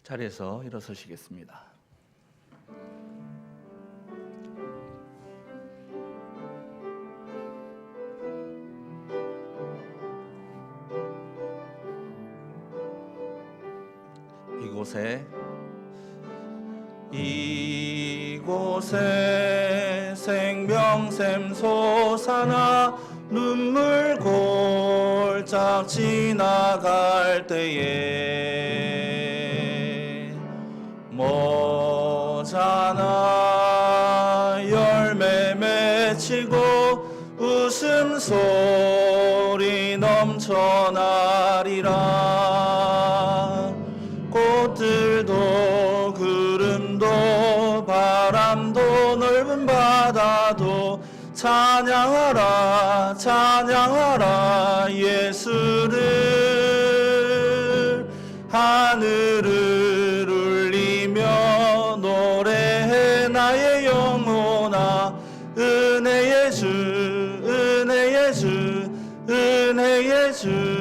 자리에서 일어서시겠습니다. 이곳에 생명샘 솟아나 눈물 골짝 지나갈 때에 모자나 열매 맺히고 웃음소리 넘쳐나리라. 꽃들도 구름도 바람도 넓은 바다도 찬양하라 찬양하라 예수를. 하늘을 울리며 노래해 나의 영혼아. 은혜의 주 은혜의 주 은혜의 주.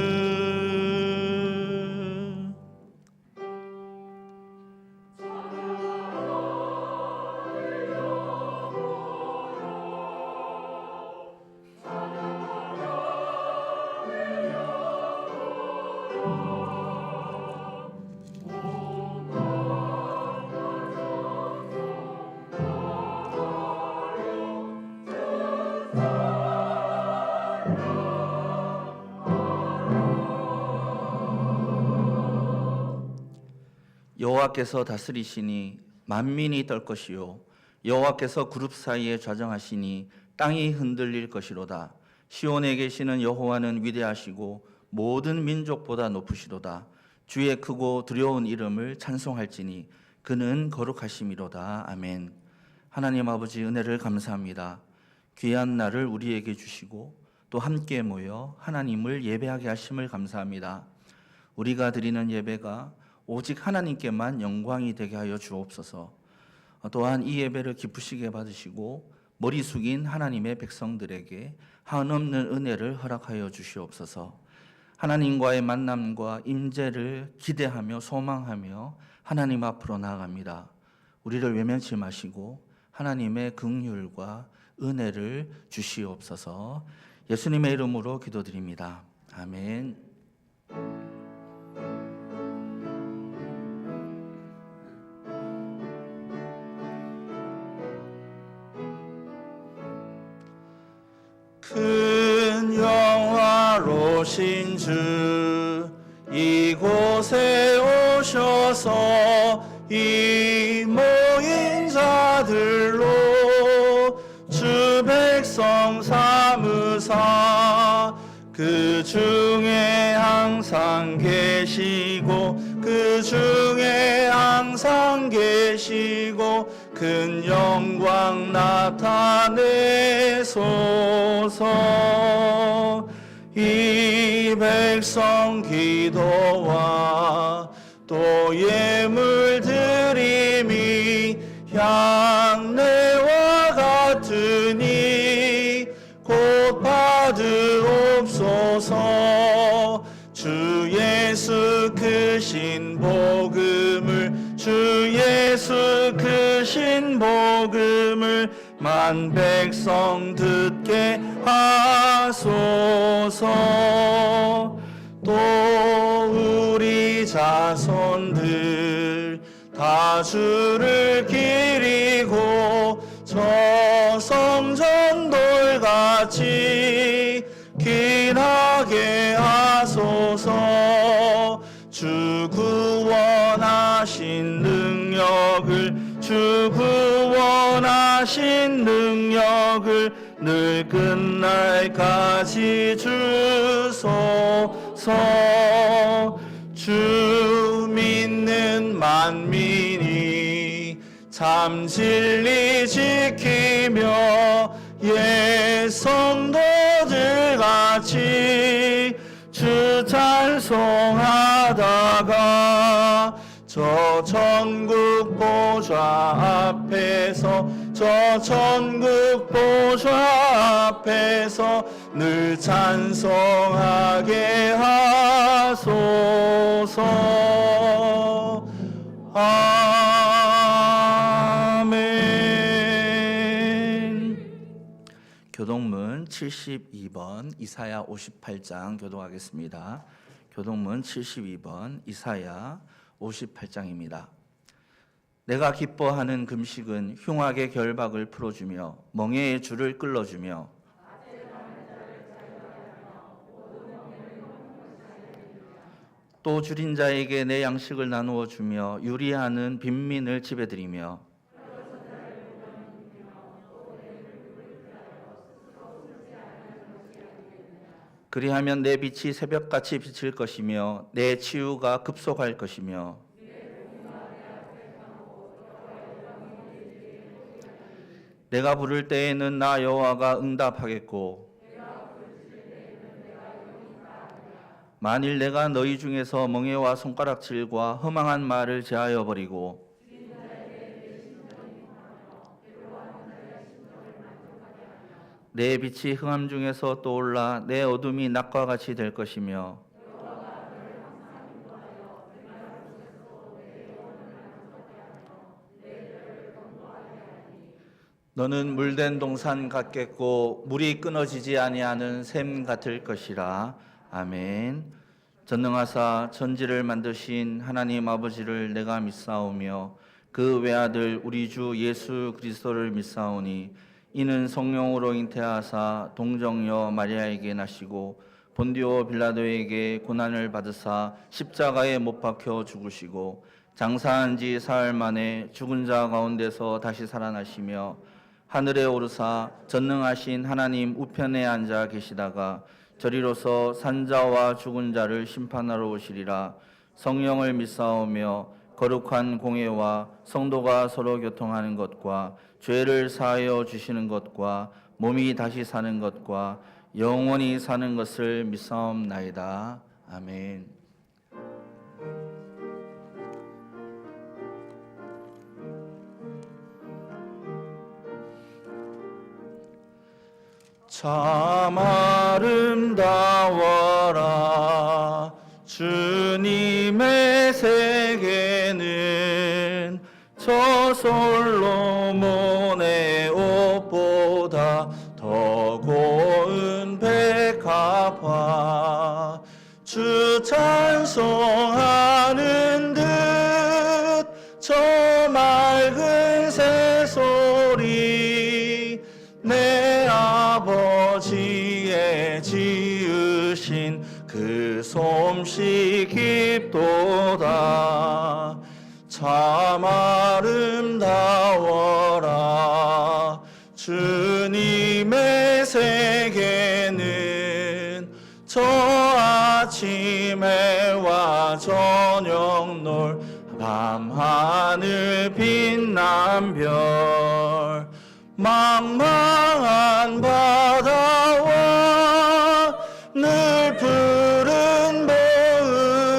여호와께서 다스리시니 만민이 떨 것이요 여호와께서 그룹 사이에 좌정하시니 땅이 흔들릴 것이로다. 시온에 계시는 여호와는 위대하시고 모든 민족보다 높으시로다. 주의 크고 두려운 이름을 찬송할지니 그는 거룩하심이로다. 아멘. 하나님 아버지, 은혜를 감사합니다. 귀한 날을 우리에게 주시고 또 함께 모여 하나님을 예배하게 하심을 감사합니다. 우리가 드리는 예배가 오직 하나님께만 영광이 되게 하여 주옵소서. 또한 이 예배를 기쁘시게 받으시고 머리 숙인 하나님의 백성들에게 한없는 은혜를 허락하여 주시옵소서. 하나님과의 만남과 임재를 기대하며 소망하며 하나님 앞으로 나아갑니다. 우리를 외면치 마시고 하나님의 긍휼과 은혜를 주시옵소서. 예수님의 이름으로 기도드립니다. 아멘. 큰 영화로신 주 이곳에 오셔서 이 모인 자들로 주 백성 삼으사 그 중에 항상 계시고 그 중에 항상 계시고 큰 영광 나타내소서. 이 백성 기도와 또 예물 드림이 향내와 같으니 곧 받으옵소서. 주 예수 크신 복음을 주 예수 크신 복음을 만 백성 듣게 하소서. 또 우리 자손들 다 주를 기리고 저 성전돌같이 길하게 하소서. 주 구원하신 능력을 주 구원하신 능력을 늘 끝날까지 주소서. 주 믿는 만민이 참 진리 지키며 옛 성도들 같이 주 찬송하다가 저 천국 보좌 앞에서 저 천국 보좌 앞에서 늘 찬송하게 하소서. 아멘. 교동문 72번 이사야 58장 교독하겠습니다. 교동문 72번 이사야 58장입니다. 내가 기뻐하는 금식은 흉악의 결박을 풀어주며 멍에의 줄을 끌어주며 또 줄인 자에게 내 양식을 나누어 주며 유리하는 빈민을 집에 들이며 그리하면 내 빛이 새벽같이 비칠 것이며 내 치유가 급속할 것이며 내가 부를 때에는 나 여호와가 응답하겠고 만일 내가 너희 중에서 멍에와 손가락질과 허망한 말을 제하여 버리고 내 빛이 흑암 중에서 떠올라 내 어둠이 낮과 같이 될 것이며 너는 물된 동산 같겠고 물이 끊어지지 아니하는 샘 같을 것이라. 아멘. 전능하사 천지를 만드신 하나님 아버지를 내가 믿사오며 그 외아들 우리 주 예수 그리스도를 믿사오니 이는 성령으로 잉태하사 동정녀 마리아에게 나시고 본디오 빌라도에게 고난을 받으사 십자가에 못 박혀 죽으시고 장사한 지 사흘 만에 죽은 자 가운데서 다시 살아나시며 하늘에 오르사 전능하신 하나님 우편에 앉아 계시다가 저리로서 산자와 죽은 자를 심판하러 오시리라. 성령을 믿사오며 거룩한 공회와 성도가 서로 교통하는 것과 죄를 사하여 주시는 것과 몸이 다시 사는 것과 영원히 사는 것을 믿사옵나이다. 아멘. 참 아름다워라 주님의 세계는 저 솔로몬의 옷보다 더 고운 백합화 주 찬송하는 듯 저 맑은 새소리 내 아버지의 지으신 그 솜씨 깊도다. 참 아름다워라 주님의 세계는 저 아침 해와 저녁 놀 밤하늘 빛난 별 망망한 바다와 늘 푸른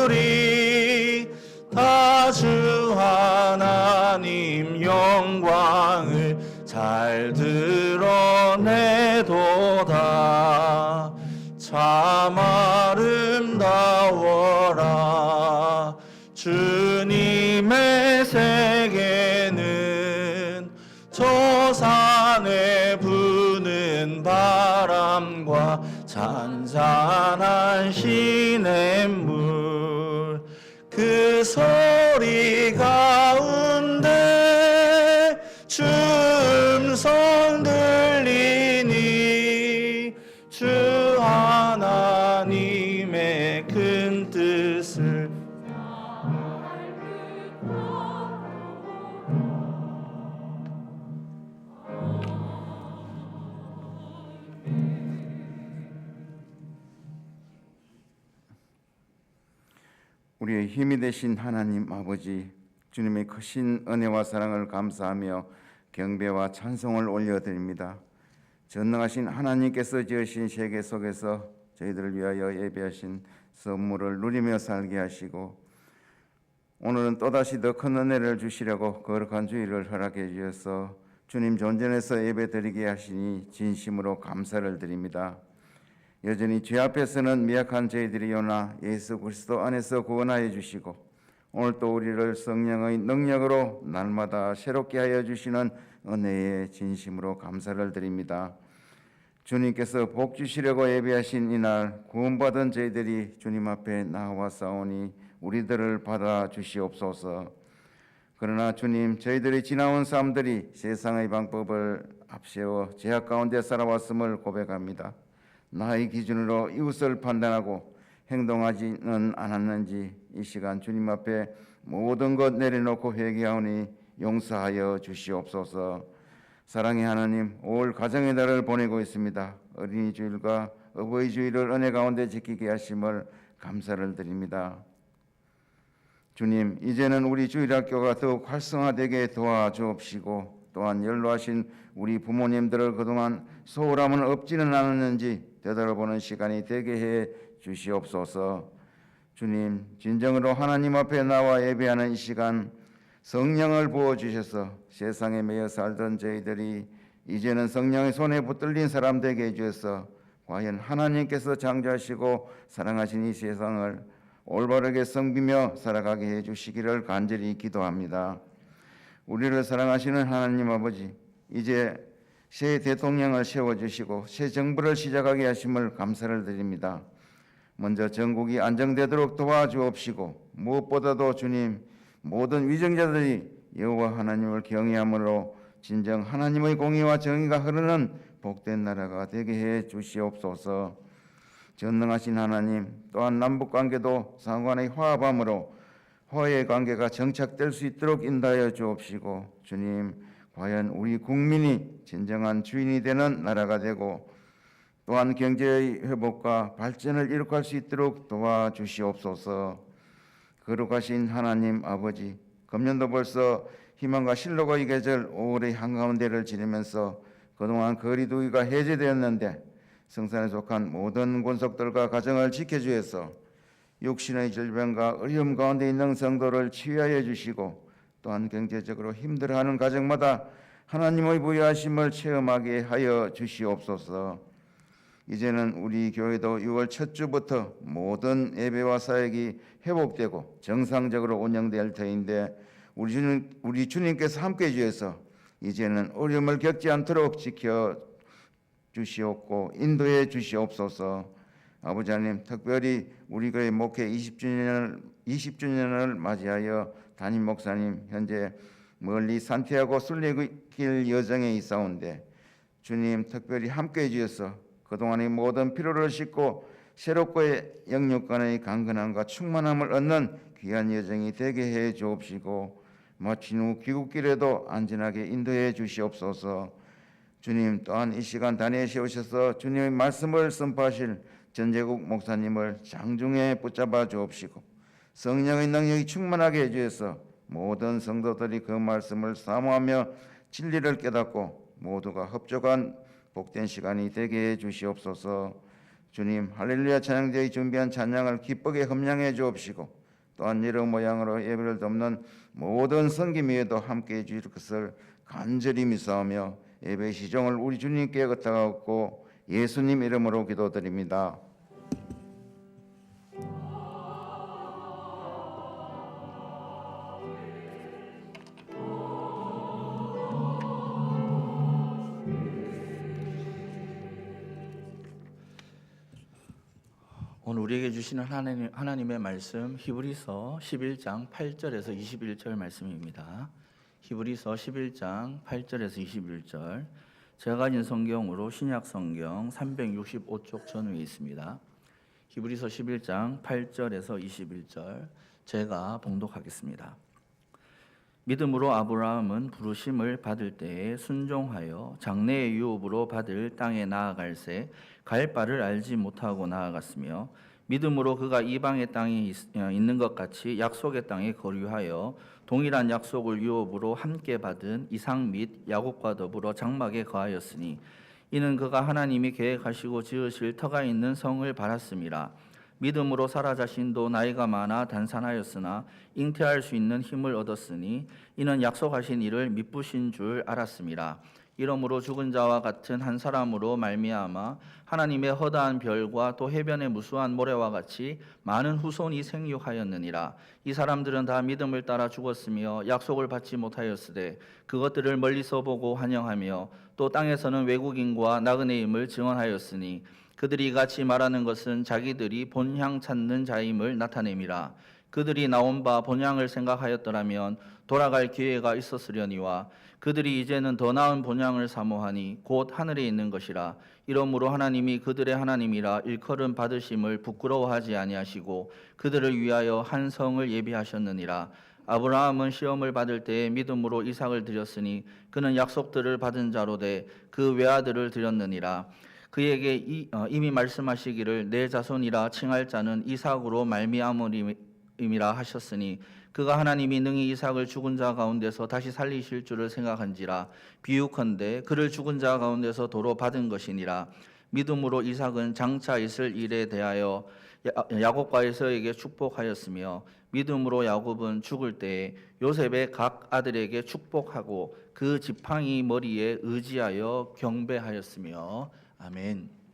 보울이 다 주 하나님 영광을 잘 드러내도다. 참 아름다워라 주님의 세계는 저 산에 부는 바람과 잔잔한 시냇물 그 소리 가운데 주 음성 들리니 주 하나님의 큰 뜻을 우리의 힘이 되신 하나님 아버지, 주님의 크신 은혜와 사랑을 감사하며 경배와 찬송을 올려드립니다. 전능하신 하나님께서 지으신 세계 속에서 저희들을 위하여 예배하신 선물을 누리며 살게 하시고 오늘은 또다시 더 큰 은혜를 주시려고 거룩한 주일을 허락해 주셔서 주님 존전에서 예배드리게 하시니 진심으로 감사를 드립니다. 여전히 죄 앞에서는 미약한 저희들이오나 예수 그리스도 안에서 구원하여 주시고 오늘도 우리를 성령의 능력으로 날마다 새롭게 하여 주시는 은혜에 진심으로 감사를 드립니다. 주님께서 복 주시려고 예비하신 이날 구원받은 저희들이 주님 앞에 나와 싸우니 우리들을 받아 주시옵소서. 그러나 주님, 저희들이 지나온 삶들이 세상의 방법을 앞세워 죄악 가운데 살아왔음을 고백합니다. 나의 기준으로 이웃을 판단하고 행동하지는 않았는지 이 시간 주님 앞에 모든 것 내려놓고 회개하오니 용서하여 주시옵소서. 사랑의 하나님, 올 가정의 달을 보내고 있습니다. 어린이 주일과 어버이 주일을 은혜 가운데 지키게 하심을 감사를 드립니다. 주님, 이제는 우리 주일학교가 더욱 활성화되게 도와주옵시고 또한 연로하신 우리 부모님들을 그동안 소홀함은 없지는 않았는지 되돌아보는 시간이 되게 해 주시옵소서. 주님, 진정으로 하나님 앞에 나와 예배하는 이 시간 성령을 부어주셔서 세상에 매여 살던 저희들이 이제는 성령의 손에 붙들린 사람 되게 해주셔서 과연 하나님께서 창조하시고 사랑하신 이 세상을 올바르게 섬기며 살아가게 해주시기를 간절히 기도합니다. 우리를 사랑하시는 하나님 아버지, 이제 새 대통령을 세워주시고 새 정부를 시작하게 하심을 감사를 드립니다. 먼저 전국이 안정되도록 도와주옵시고 무엇보다도 주님, 모든 위정자들이 여호와 하나님을 경외함으로 진정 하나님의 공의와 정의가 흐르는 복된 나라가 되게 해 주시옵소서. 전능하신 하나님, 또한 남북관계도 상관의 화합함으로 화해의 관계가 정착될 수 있도록 인도하여 주옵시고 주님, 과연 우리 국민이 진정한 주인이 되는 나라가 되고 또한 경제의 회복과 발전을 이룩할 수 있도록 도와주시옵소서. 거룩하신 하나님 아버지, 금년도 벌써 희망과 실로의 계절 5월의 한가운데를 지내면서 그동안 거리두기가 해제되었는데 성산에 속한 모든 권속들과 가정을 지켜주셔서 육신의 질병과 어려움 가운데 있는 성도를 치유하여 주시고 또한 경제적으로 힘들어하는 가정마다 하나님의 부여하심을 체험하게 하여 주시옵소서. 이제는 우리 교회도 6월 첫 주부터 모든 예배와 사역이 회복되고 정상적으로 운영될 터인데 우리 주님께서 함께해 주셔서 이제는 어려움을 겪지 않도록 지켜 주시옵고 인도해 주시옵소서. 아버지 하나님, 특별히 우리 교회 목회 20주년을 맞이하여 담임 목사님 현재 멀리 산티아고 순례길 여정에 있사온데 주님 특별히 함께해 주셔서 그동안의 모든 피로를 씻고 새롭고의 영육간의 강건함과 충만함을 얻는 귀한 여정이 되게 해 주옵시고 마친 후 귀국길에도 안전하게 인도해 주시옵소서. 주님, 또한 이 시간 단위에 세우셔서 주님의 말씀을 선포하실 전재국 목사님을 장중에 붙잡아 주옵시고 성령의 능력이 충만하게 해주셔서 모든 성도들이 그 말씀을 사모하며 진리를 깨닫고 모두가 흡족한 복된 시간이 되게 해 주시옵소서. 주님, 할렐루야 찬양대에 준비한 찬양을 기쁘게 흠량해 주옵시고 또한 여러 모양으로 예배를 돕는 모든 성김위에도 함께해 주실 것을 간절히 믿사오며 예배 시종을 우리 주님께 부탁하고 예수님 이름으로 기도드립니다. 오늘 우리에게 주시는 하나님의 말씀 히브리서 11장 8절에서 21절 말씀입니다. 히브리서 11장 8절에서 21절, 제가 가진 성경으로 신약 성경 365쪽 전후에 있습니다. 히브리서 11장 8절에서 21절 제가 봉독하겠습니다. 믿음으로 아브라함은 부르심을 받을 때에 순종하여 장래의 유업으로 받을 땅에 나아갈새 갈 바를 알지 못하고 나아갔으며 믿음으로 그가 이방의 땅에 있는 것 같이 약속의 땅에 거류하여 동일한 약속을 유업으로 함께 받은 이삭 및 야곱과 더불어 장막에 거하였으니 이는 그가 하나님이 계획하시고 지으실 터가 있는 성을 바랐음이라. 믿음으로 사라 자신도 나이가 많아 단산하였으나 잉태할 수 있는 힘을 얻었으니 이는 약속하신 이를 미쁘신 줄 알았음이라. 이러므로 죽은 자와 같은 한 사람으로 말미암아 하나님의 허다한 별과 또 해변의 무수한 모래와 같이 많은 후손이 생육하였느니라. 이 사람들은 다 믿음을 따라 죽었으며 약속을 받지 못하였으되 그것들을 멀리서 보고 환영하며 또 땅에서는 외국인과 나그네임을 증언하였으니 그들이 같이 말하는 것은 자기들이 본향 찾는 자임을 나타냄이라. 그들이 나온 바 본향을 생각하였더라면 돌아갈 기회가 있었으려니와 그들이 이제는 더 나은 본향을 사모하니 곧 하늘에 있는 것이라. 이러므로 하나님이 그들의 하나님이라 일컬음 받으심을 부끄러워하지 아니하시고 그들을 위하여 한 성을 예비하셨느니라. 아브라함은 시험을 받을 때에 믿음으로 이삭을 드렸으니 그는 약속들을 받은 자로 돼 그 외아들을 드렸느니라. 그에게 이미 말씀하시기를 내 자손이라 칭할 자는 이삭으로 말미암음이라 하셨으니 그가 하나님이 능히 이삭을 죽은 자 가운데서 다시 살리실 줄을 생각한지라. 비유컨대 그를 죽은 자 가운데서 도로 받은 것이니라. 믿음으로 이삭은 장차 있을 일에 대하여 야곱과 에서에게 축복하였으며 믿음으로 야곱은 죽을 때에 요셉의 각 아들에게 축복하고 그 지팡이 머리에 의지하여 경배하였으며 아멘.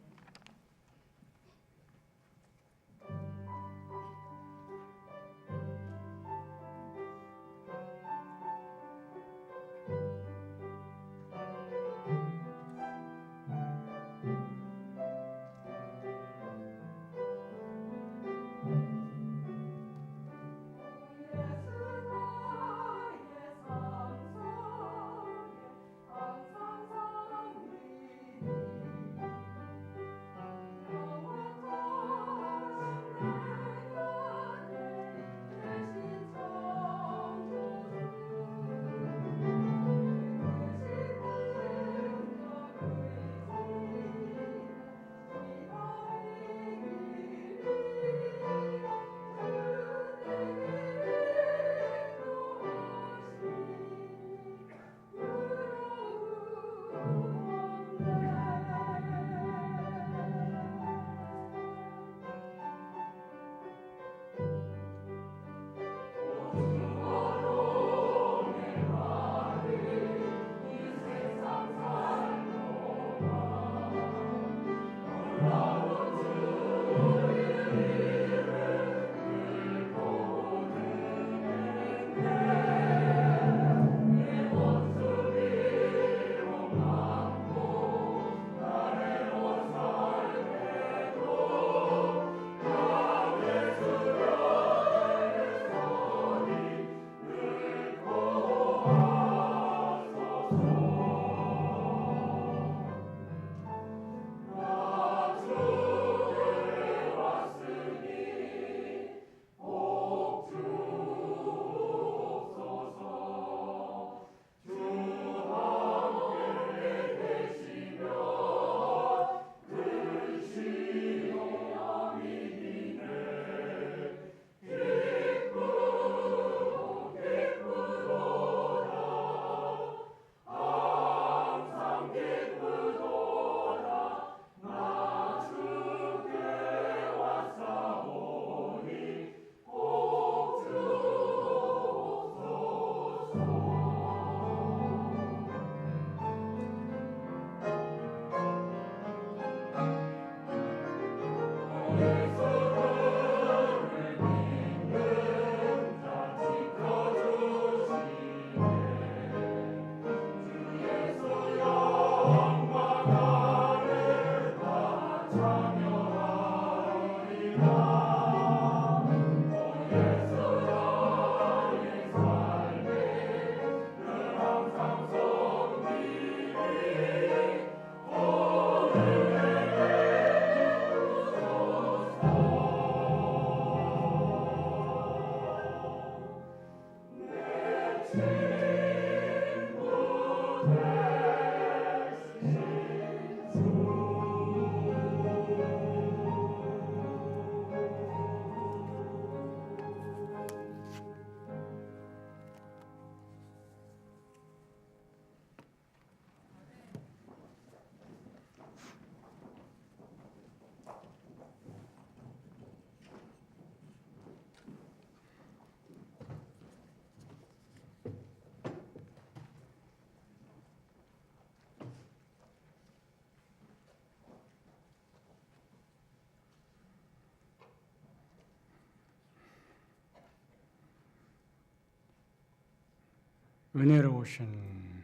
은혜로우신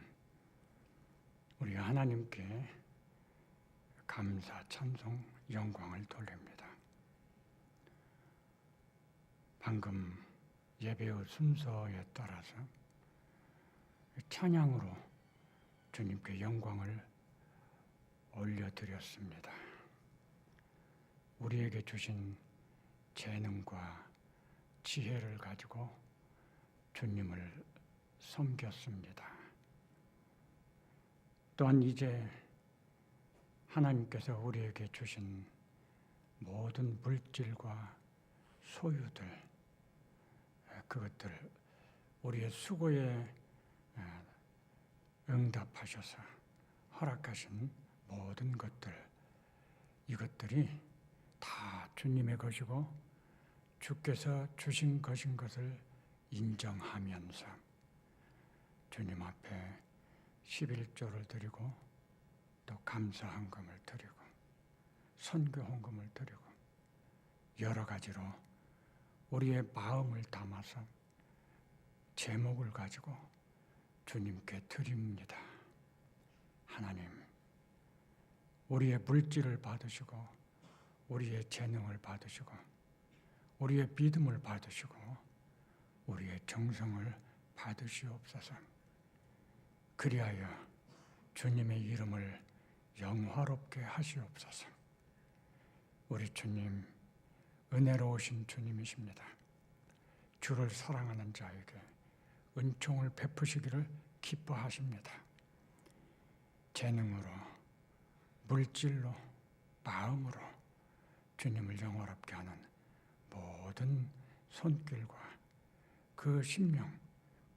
우리 하나님께 감사, 찬송, 영광을 돌립니다. 방금 예배의 순서에 따라서 찬양으로 주님께 영광을 올려드렸습니다. 우리에게 주신 재능과 지혜를 가지고 주님을 섬겼습니다. 또한 이제 하나님께서 우리에게 주신 모든 물질과 소유들, 그것들 우리의 수고에 응답하셔서 허락하신 모든 것들, 이것들이 다 주님의 것이고 주께서 주신 것인 것을 인정하면서 주님 앞에 11조를 드리고 또 감사 헌금을 드리고 선교 헌금을 드리고 여러 가지로 우리의 마음을 담아서 제목을 가지고 주님께 드립니다. 하나님, 우리의 물질을 받으시고 우리의 재능을 받으시고 우리의 믿음을 받으시고 우리의 정성을 받으시옵소서. 그리하여 주님의 이름을 영화롭게 하시옵소서. 우리 주님, 은혜로우신 주님이십니다. 주를 사랑하는 자에게 은총을 베푸시기를 기뻐하십니다. 재능으로, 물질로, 마음으로 주님을 영화롭게 하는 모든 손길과 그 심령,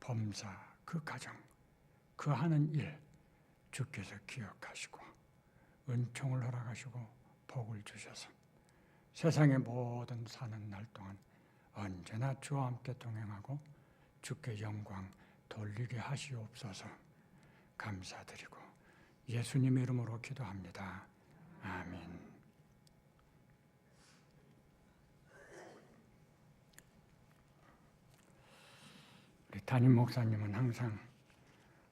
범사, 그 가정, 그 하는 일 주께서 기억하시고 은총을 허락하시고 복을 주셔서 세상의 모든 사는 날 동안 언제나 주와 함께 동행하고 주께 영광 돌리게 하시옵소서. 감사드리고 예수님의 이름으로 기도합니다. 아멘. 우리 담임 목사님은 항상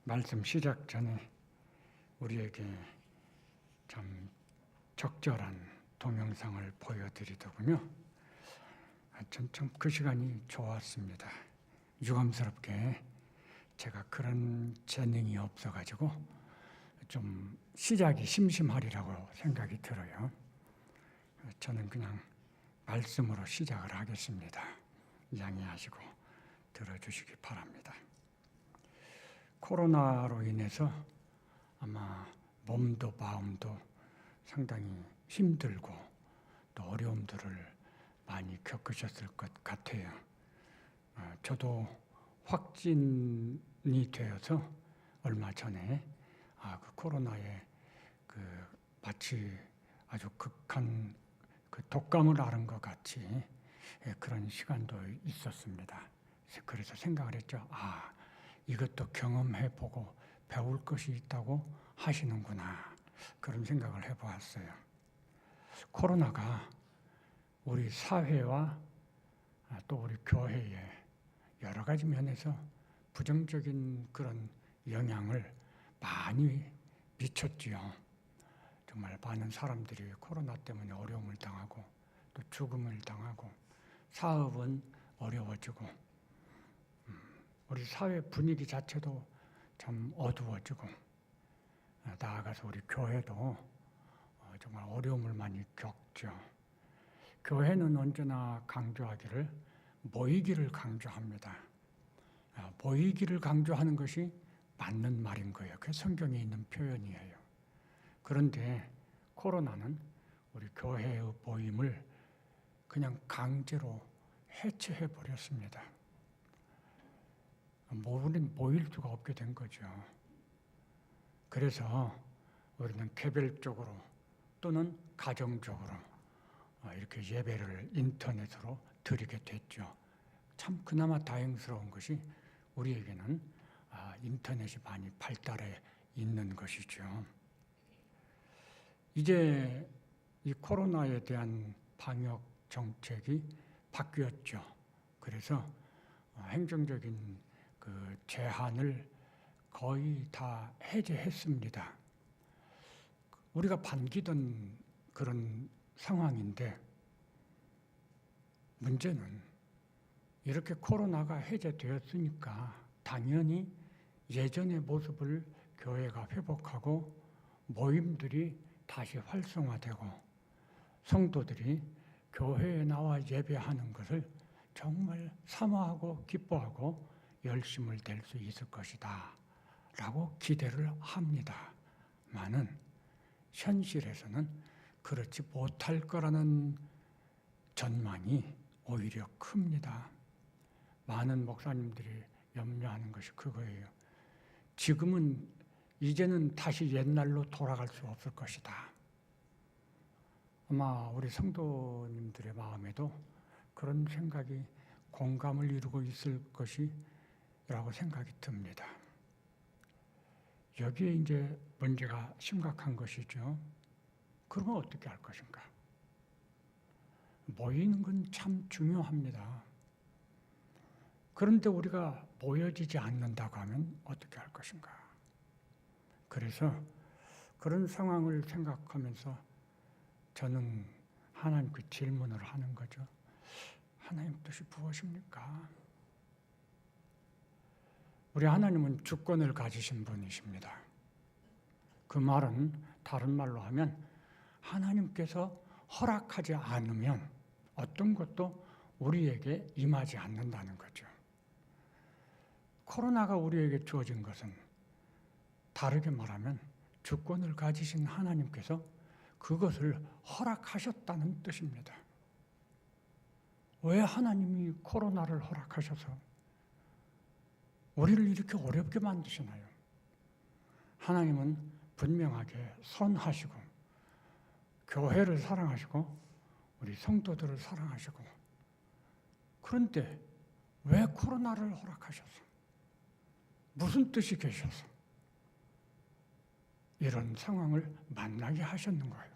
말씀 시작 전에 우리에게 참 적절한 동영상을 보여드리더군요. 전 참 그 시간이 좋았습니다. 유감스럽게 제가 그런 재능이 없어가지고 좀 시작이 심심하리라고 생각이 들어요. 저는 그냥 말씀으로 시작을 하겠습니다. 양해하시고 들어주시기 바랍니다. 코로나로 인해서 아마 몸도 마음도 상당히 힘들고 또 어려움들을 많이 겪으셨을 것 같아요. 저도 확진이 되어서 얼마 전에 그 코로나에 그 마치 아주 극한 그 독감을 앓은 것 같이 그런 시간도 있었습니다. 그래서 생각을 했죠. 이것도 경험해보고 배울 것이 있다고 하시는구나. 그런 생각을 해보았어요. 코로나가 우리 사회와 또 우리 교회에 여러 가지 면에서 부정적인 그런 영향을 많이 미쳤지요. 정말 많은 사람들이 코로나 때문에 어려움을 당하고 또 죽음을 당하고 사업은 어려워지고 우리 사회 분위기 자체도 참 어두워지고 나아가서 우리 교회도 정말 어려움을 많이 겪죠. 교회는 언제나 강조하기를 모이기를 강조합니다. 모이기를 강조하는 것이 맞는 말인 거예요. 그게 성경에 있는 표현이에요. 그런데 코로나는 우리 교회의 모임을 그냥 강제로 해체해 버렸습니다. 우리는 모일 수가 없게 된 거죠. 그래서 우리는 개별적으로 또는 가정적으로 이렇게 예배를 인터넷으로 드리게 됐죠. 참 그나마 다행스러운 것이 우리에게는 인터넷이 많이 발달해 있는 것이죠. 이제 이 코로나에 대한 방역 정책이 바뀌었죠. 그래서 행정적인 그 제한을 거의 다 해제했습니다. 우리가 반기던 그런 상황인데 문제는 이렇게 코로나가 해제되었으니까 당연히 예전의 모습을 교회가 회복하고 모임들이 다시 활성화되고 성도들이 교회에 나와 예배하는 것을 정말 사모하고 기뻐하고 열심을 댈 수 있을 것이다 라고 기대를 합니다. 많은 현실에서는 그렇지 못할 거라는 전망이 오히려 큽니다. 많은 목사님들이 염려하는 것이 그거예요. 이제는 다시 옛날로 돌아갈 수 없을 것이다. 아마 우리 성도님들의 마음에도 그런 생각이 공감을 이루고 있을 것이라고 생각이 듭니다. 여기에 이제 문제가 심각한 것이죠. 그러면 어떻게 할 것인가? 모이는 건 참 중요합니다. 그런데 우리가 모여지지 않는다고 하면 어떻게 할 것인가? 그래서 그런 상황을 생각하면서 저는 하나님께 질문을 하는 거죠. 하나님 뜻이 무엇입니까? 우리 하나님은 주권을 가지신 분이십니다. 그 말은 다른 말로 하면 하나님께서 허락하지 않으면 어떤 것도 우리에게 임하지 않는다는 거죠. 코로나가 우리에게 주어진 것은 다르게 말하면 주권을 가지신 하나님께서 그것을 허락하셨다는 뜻입니다. 왜 하나님이 코로나를 허락하셔서 우리를 이렇게 어렵게 만드시나요? 하나님은 분명하게 선하시고 교회를 사랑하시고 우리 성도들을 사랑하시고 그런데 왜 코로나를 허락하셔서 무슨 뜻이 계셔서 이런 상황을 만나게 하셨는 거예요.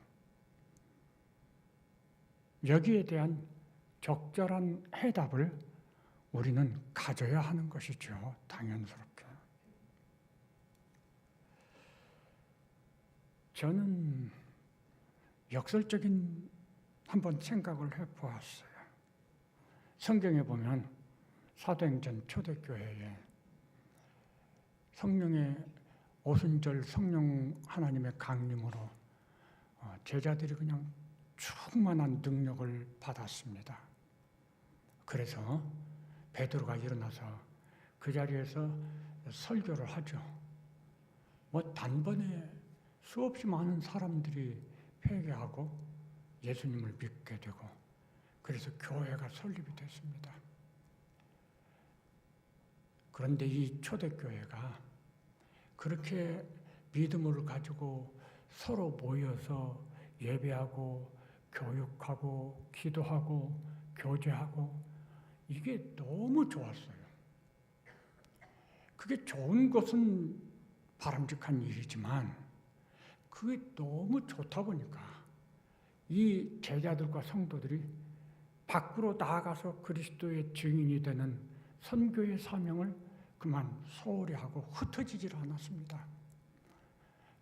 여기에 대한 적절한 해답을 우리는 가져야 하는 것이죠. 당연스럽게. 저는 역설적인 한번 생각을 해보았어요. 성경에 보면 사도행전 초대교회에 성령의 오순절 성령 하나님의 강림으로 제자들이 그냥 충만한 능력을 받았습니다. 그래서 베드로가 일어나서 그 자리에서 설교를 하죠. 단번에 수없이 많은 사람들이 회개하고 예수님을 믿게 되고 그래서 교회가 설립이 됐습니다. 그런데 이 초대교회가 그렇게 믿음을 가지고 서로 모여서 예배하고 교육하고 기도하고 교제하고 이게 너무 좋았어요. 그게 좋은 것은 바람직한 일이지만 그게 너무 좋다 보니까 이 제자들과 성도들이 밖으로 나아가서 그리스도의 증인이 되는 선교의 사명을 그만 소홀히 하고 흩어지질 않았습니다.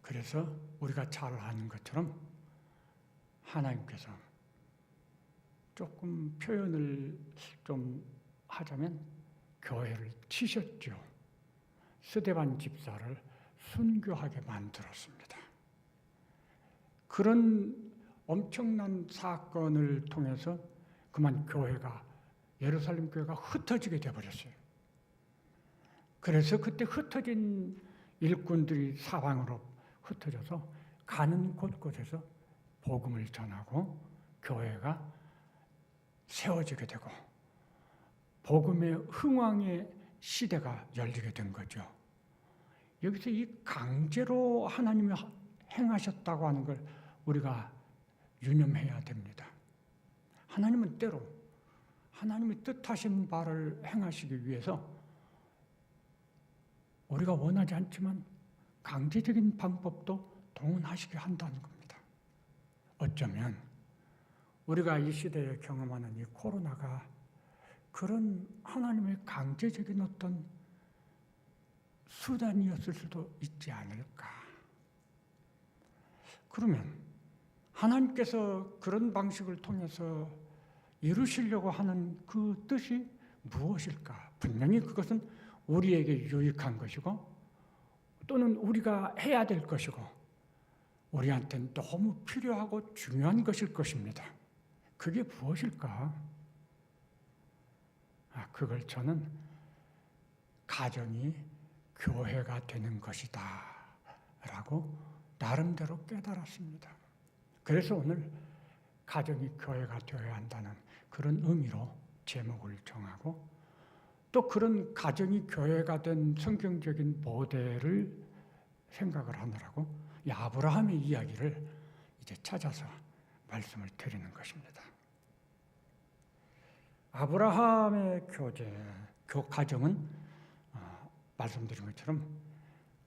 그래서 우리가 잘 아는 것처럼 하나님께서 조금 표현을 좀 하자면 교회를 치셨죠. 스데반 집사를 순교하게 만들었습니다. 그런 엄청난 사건을 통해서 그만 예루살렘 교회가 흩어지게 되어버렸어요. 그래서 그때 흩어진 일꾼들이 사방으로 흩어져서 가는 곳곳에서 복음을 전하고 교회가 세워지게 되고 복음의 흥왕의 시대가 열리게 된 거죠. 여기서 이 강제로 하나님이 행하셨다고 하는 걸 우리가 유념해야 됩니다. 하나님은 때로 하나님이 뜻하신 바를 행하시기 위해서 우리가 원하지 않지만 강제적인 방법도 동원하시게 한다는 겁니다. 어쩌면 우리가 이 시대에 경험하는 이 코로나가 그런 하나님의 강제적인 어떤 수단이었을 수도 있지 않을까. 그러면 하나님께서 그런 방식을 통해서 이루시려고 하는 그 뜻이 무엇일까? 분명히 그것은 우리에게 유익한 것이고 또는 우리가 해야 될 것이고 우리한테는 너무 필요하고 중요한 것일 것입니다. 그게 무엇일까? 그걸 저는 가정이 교회가 되는 것이다 라고 나름대로 깨달았습니다. 그래서 오늘 가정이 교회가 되어야 한다는 그런 의미로 제목을 정하고 또 그런 가정이 교회가 된 성경적인 모델을 생각을 하느라고 이 아브라함의 이야기를 이제 찾아서 말씀을 드리는 것입니다. 아브라함의 가정은 말씀드린 것처럼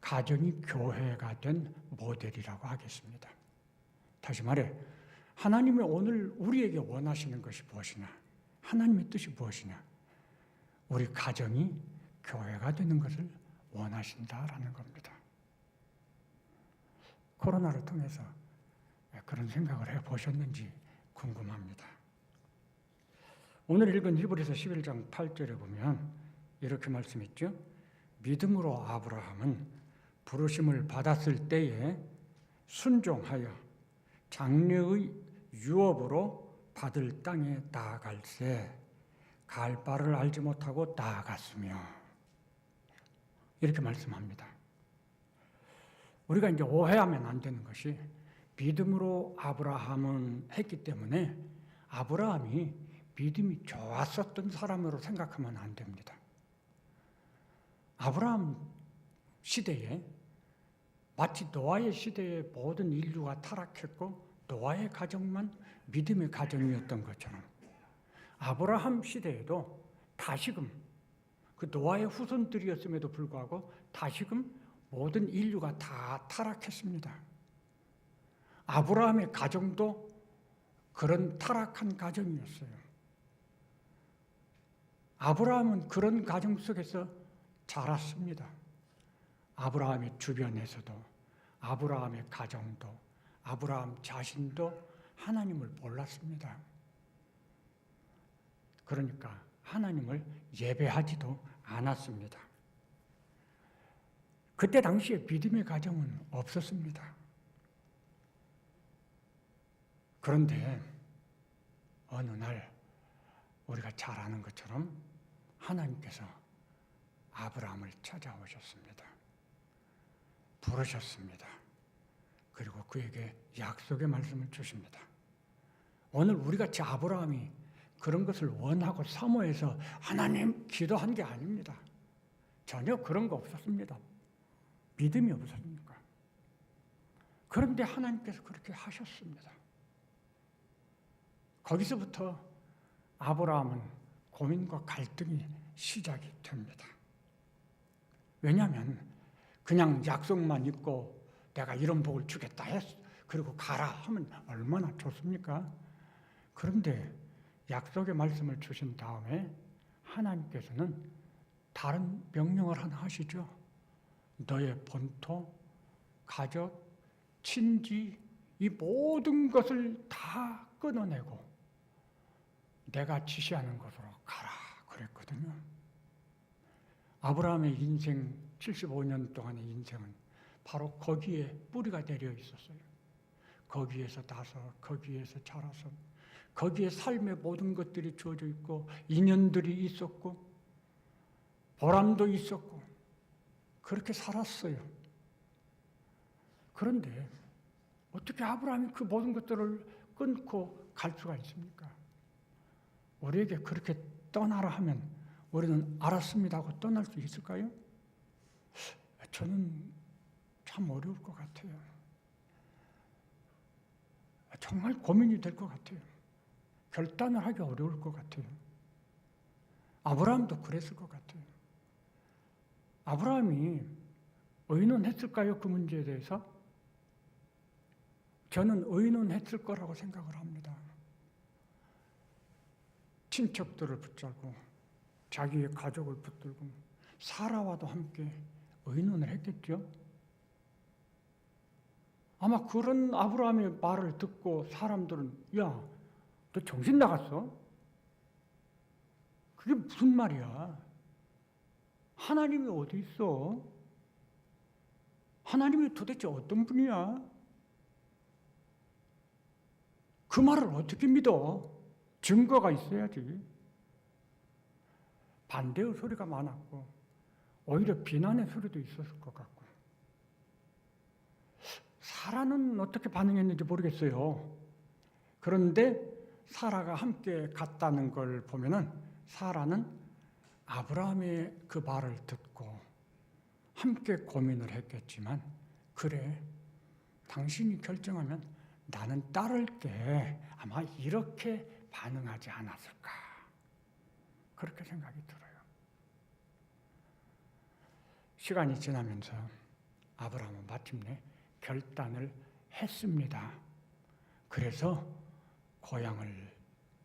가정이 교회가 된 모델이라고 하겠습니다. 다시 말해 하나님이 오늘 우리에게 원하시는 것이 무엇이냐? 하나님의 뜻이 무엇이냐? 우리 가정이 교회가 되는 것을 원하신다라는 겁니다. 코로나를 통해서 그런 생각을 해보셨는지 궁금합니다. 오늘 읽은 히브리서 11장 8절에 보면 이렇게 말씀했죠. 믿음으로 아브라함은 부르심을 받았을 때에 순종하여 장래의 유업으로 받을 땅에 나아갈새 갈 바를 알지 못하고 나아갔으며 이렇게 말씀합니다. 우리가 이제 오해하면 안 되는 것이 믿음으로 아브라함은 했기 때문에 아브라함이 믿음이 좋았었던 사람으로 생각하면 안 됩니다. 아브라함 시대에 마치 노아의 시대에 모든 인류가 타락했고 노아의 가정만 믿음의 가정이었던 것처럼 아브라함 시대에도 다시금 그 노아의 후손들이었음에도 불구하고 다시금 모든 인류가 다 타락했습니다. 아브라함의 가정도 그런 타락한 가정이었어요. 아브라함은 그런 가정 속에서 자랐습니다. 아브라함의 주변에서도 아브라함의 가정도 아브라함 자신도 하나님을 몰랐습니다. 그러니까 하나님을 예배하지도 않았습니다. 그때 당시에 믿음의 가정은 없었습니다. 그런데 어느 날 우리가 잘 아는 것처럼 하나님께서 아브라함을 찾아오셨습니다. 부르셨습니다. 그리고 그에게 약속의 말씀을 주십니다. 오늘 우리같이 아브라함이 그런 것을 원하고 사모해서 하나님 기도한 게 아닙니다. 전혀 그런 거 없었습니다. 믿음이 없었으니까. 그런데 하나님께서 그렇게 하셨습니다. 거기서부터 아브라함은 고민과 갈등이 시작이 됩니다. 왜냐하면 그냥 약속만 있고 내가 이런 복을 주겠다 했어. 그리고 가라 하면 얼마나 좋습니까? 그런데 약속의 말씀을 주신 다음에 하나님께서는 다른 명령을 하나 하시죠. 너의 본토, 가족, 친지 이 모든 것을 다 끊어내고 내가 지시하는 곳으로 가라 그랬거든요. 아브라함의 인생 75년 동안의 인생은 바로 거기에 뿌리가 내려 있었어요. 거기에서 나서 거기에서 자라서 거기에 삶의 모든 것들이 주어져 있고 인연들이 있었고 보람도 있었고 그렇게 살았어요. 그런데 어떻게 아브라함이 그 모든 것들을 끊고 갈 수가 있습니까? 우리에게 그렇게 떠나라 하면 우리는 알았습니다 하고 떠날 수 있을까요? 저는 참 어려울 것 같아요. 정말 고민이 될 것 같아요. 결단을 하기 어려울 것 같아요. 아브라함도 그랬을 것 같아요. 아브라함이 의논했을까요? 그 문제에 대해서? 저는 의논했을 거라고 생각을 합니다. 친척들을 붙잡고 자기의 가족을 붙들고 사라와도 함께 의논을 했겠죠. 아마 그런 아브라함의 말을 듣고 사람들은 야, 너 정신 나갔어? 그게 무슨 말이야? 하나님이 어디 있어? 하나님이 도대체 어떤 분이야? 그 말을 어떻게 믿어? 증거가 있어야지. 반대의 소리가 많았고 오히려 비난의 소리도 있었을 것 같고. 사라는 어떻게 반응했는지 모르겠어요. 그런데 사라가 함께 갔다는 걸 보면은 사라는 아브라함의 그 말을 듣고 함께 고민을 했겠지만, 그래, 당신이 결정하면 나는 따를게, 아마 이렇게 반응하지 않았을까, 그렇게 생각이 들어요. 시간이 지나면서 아브라함은 마침내 결단을 했습니다. 그래서 고향을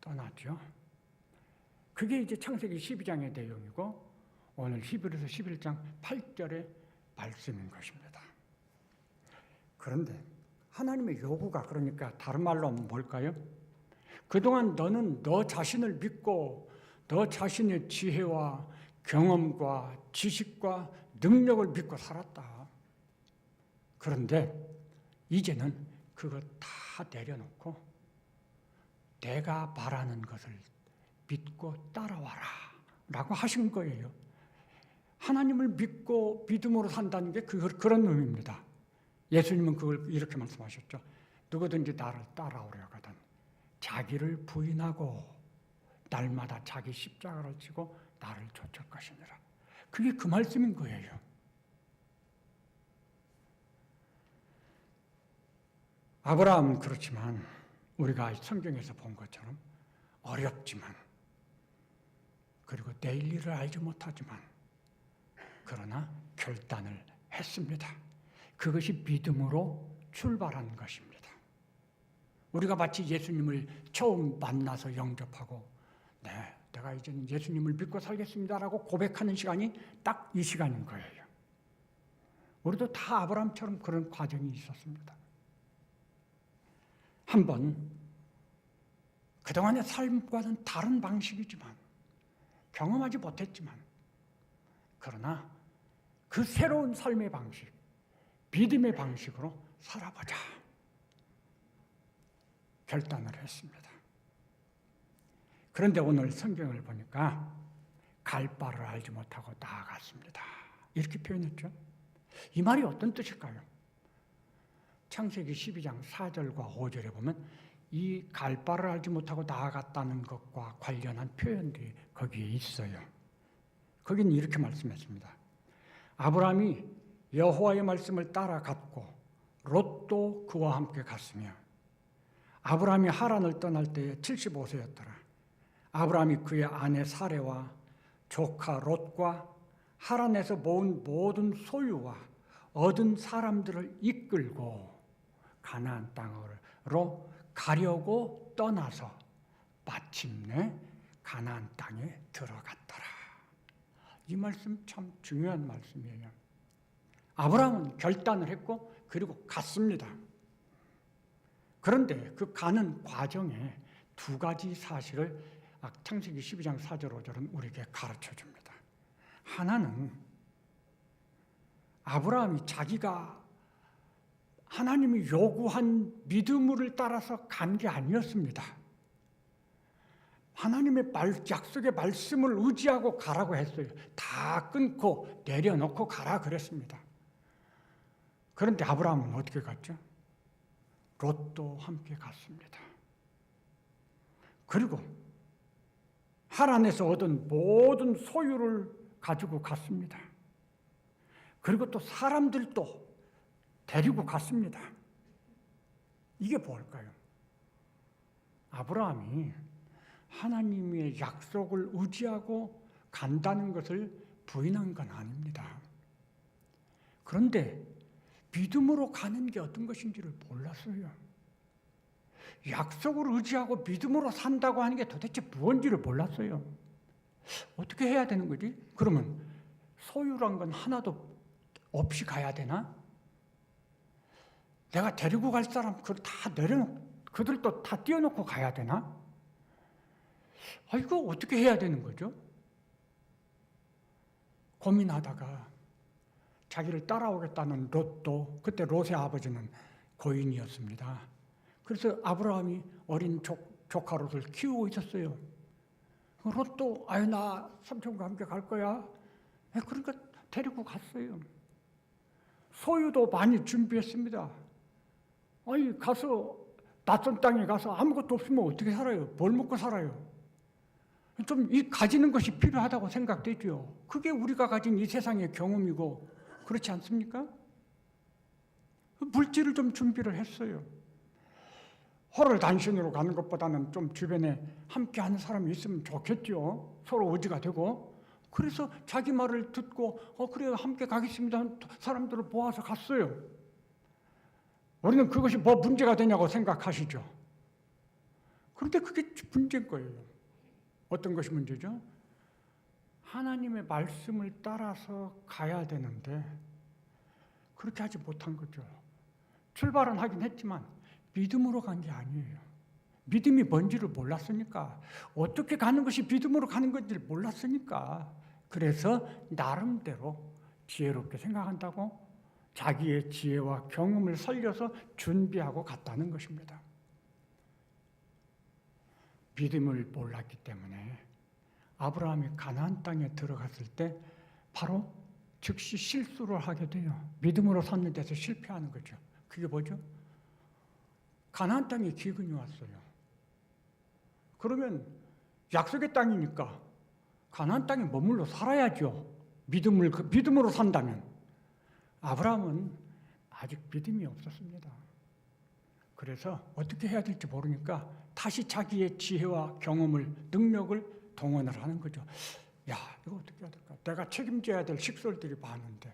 떠났죠. 그게 이제 창세기 12장의 내용이고 오늘 히브리서 11장 8절의 말씀인 것입니다. 그런데 하나님의 요구가, 그러니까 다른 말로 하면 뭘까요? 그동안 너는 너 자신을 믿고 너 자신의 지혜와 경험과 지식과 능력을 믿고 살았다. 그런데 이제는 그것 다 내려놓고 내가 말하는 것을 믿고 따라와라 라고 하신 거예요. 하나님을 믿고 믿음으로 산다는 게 그런 의미입니다. 예수님은 그걸 이렇게 말씀하셨죠. 누구든지 나를 따라오려거든 자기를 부인하고 날마다 자기 십자가를 지고 나를 좇을 것이니라. 그게 그 말씀인 거예요. 아브라함은 그렇지만 우리가 성경에서 본 것처럼 어렵지만, 그리고 내일 일을 알지 못하지만, 그러나 결단을 했습니다. 그것이 믿음으로 출발한 것입니다. 우리가 마치 예수님을 처음 만나서 영접하고 네, 내가 이제는 예수님을 믿고 살겠습니다라고 고백하는 시간이 딱 이 시간인 거예요. 우리도 다 아브라함처럼 그런 과정이 있었습니다. 한번 그동안의 삶과는 다른 방식이지만, 경험하지 못했지만, 그러나 그 새로운 삶의 방식, 믿음의 방식으로 살아보자 결단을 했습니다. 그런데 오늘 성경을 보니까 갈 바를 알지 못하고 나아갔습니다, 이렇게 표현했죠. 이 말이 어떤 뜻일까요? 창세기 12장 4절과 5절에 보면 이 갈 바를 알지 못하고 나아갔다는 것과 관련한 표현들이 거기에 있어요. 거기는 이렇게 말씀했습니다. 아브라함이 여호와의 말씀을 따라갔고 롯도 그와 함께 갔으며, 아브라함이 하란을 떠날 때에 75세였더라. 아브라함이 그의 아내 사레와 조카 롯과 하란에서 모은 모든 소유와 얻은 사람들을 이끌고 가나안 땅으로 가려고 떠나서 마침내 가나안 땅에 들어갔더라. 이 말씀 참 중요한 말씀이에요. 아브라함은 결단을 했고 그리고 갔습니다. 그런데 그 가는 과정에 두 가지 사실을 창세기 12장 4절 5절은 우리에게 가르쳐 줍니다. 하나는 아브라함이 자기가 하나님이 요구한 믿음을 따라서 간 게 아니었습니다. 하나님의 약속의 말씀을 의지하고 가라고 했어요. 다 끊고 내려놓고 가라 그랬습니다. 그런데 아브라함은 어떻게 갔죠? 롯도 함께 갔습니다. 그리고 하란에서 얻은 모든 소유를 가지고 갔습니다. 그리고 또 사람들도 데리고 갔습니다. 이게 뭘까요? 아브라함이 하나님의 약속을 의지하고 간다는 것을 부인한 건 아닙니다. 그런데 믿음으로 가는 게 어떤 것인지를 몰랐어요. 약속을 의지하고 믿음으로 산다고 하는 게 도대체 무엇인지를 몰랐어요. 어떻게 해야 되는 거지? 그러면 소유란 건 하나도 없이 가야 되나? 내가 데리고 갈 사람 그걸 다 내려놓고 그들도 다 띄워놓고 가야 되나? 이거 어떻게 해야 되는 거죠? 고민하다가 자기를 따라오겠다는 롯도, 그때 롯의 아버지는 고인이었습니다. 그래서 아브라함이 어린 조카 롯을 키우고 있었어요. 롯도 나 삼촌과 함께 갈 거야. 그러니까 데리고 갔어요. 소유도 많이 준비했습니다. 가서 낯선 땅에 가서 아무것도 없으면 어떻게 살아요? 뭘 먹고 살아요? 좀 가지는 것이 필요하다고 생각되죠. 그게 우리가 가진 이 세상의 경험이고 그렇지 않습니까? 물질을 좀 준비를 했어요. 호를 단신으로 가는 것보다는 좀 주변에 함께하는 사람이 있으면 좋겠죠. 서로 의지가 되고. 그래서 자기 말을 듣고 그래요 함께 가겠습니다. 사람들을 모아서 갔어요. 우리는 그것이 뭐 문제가 되냐고 생각하시죠. 그런데 그게 문제인 거예요. 어떤 것이 문제죠? 하나님의 말씀을 따라서 가야 되는데 그렇게 하지 못한 거죠. 출발은 하긴 했지만 믿음으로 간 게 아니에요. 믿음이 뭔지를 몰랐으니까, 어떻게 가는 것이 믿음으로 가는 건지를 몰랐으니까, 그래서 나름대로 지혜롭게 생각한다고 자기의 지혜와 경험을 살려서 준비하고 갔다는 것입니다. 믿음을 몰랐기 때문에 아브라함이 가나안 땅에 들어갔을 때 바로 즉시 실수를 하게 돼요. 믿음으로 섰는 데서 실패하는 거죠. 그게 뭐죠? 가나안 땅에 기근이 왔어요. 그러면 약속의 땅이니까 가나안 땅에 머물러 살아야죠. 믿음으로 산다면. 아브라함은 아직 믿음이 없었습니다. 그래서 어떻게 해야 될지 모르니까 다시 자기의 지혜와 경험을, 능력을 동원을 하는 거죠. 이거 어떻게 해야 될까? 내가 책임져야 될 식솔들이 많은데.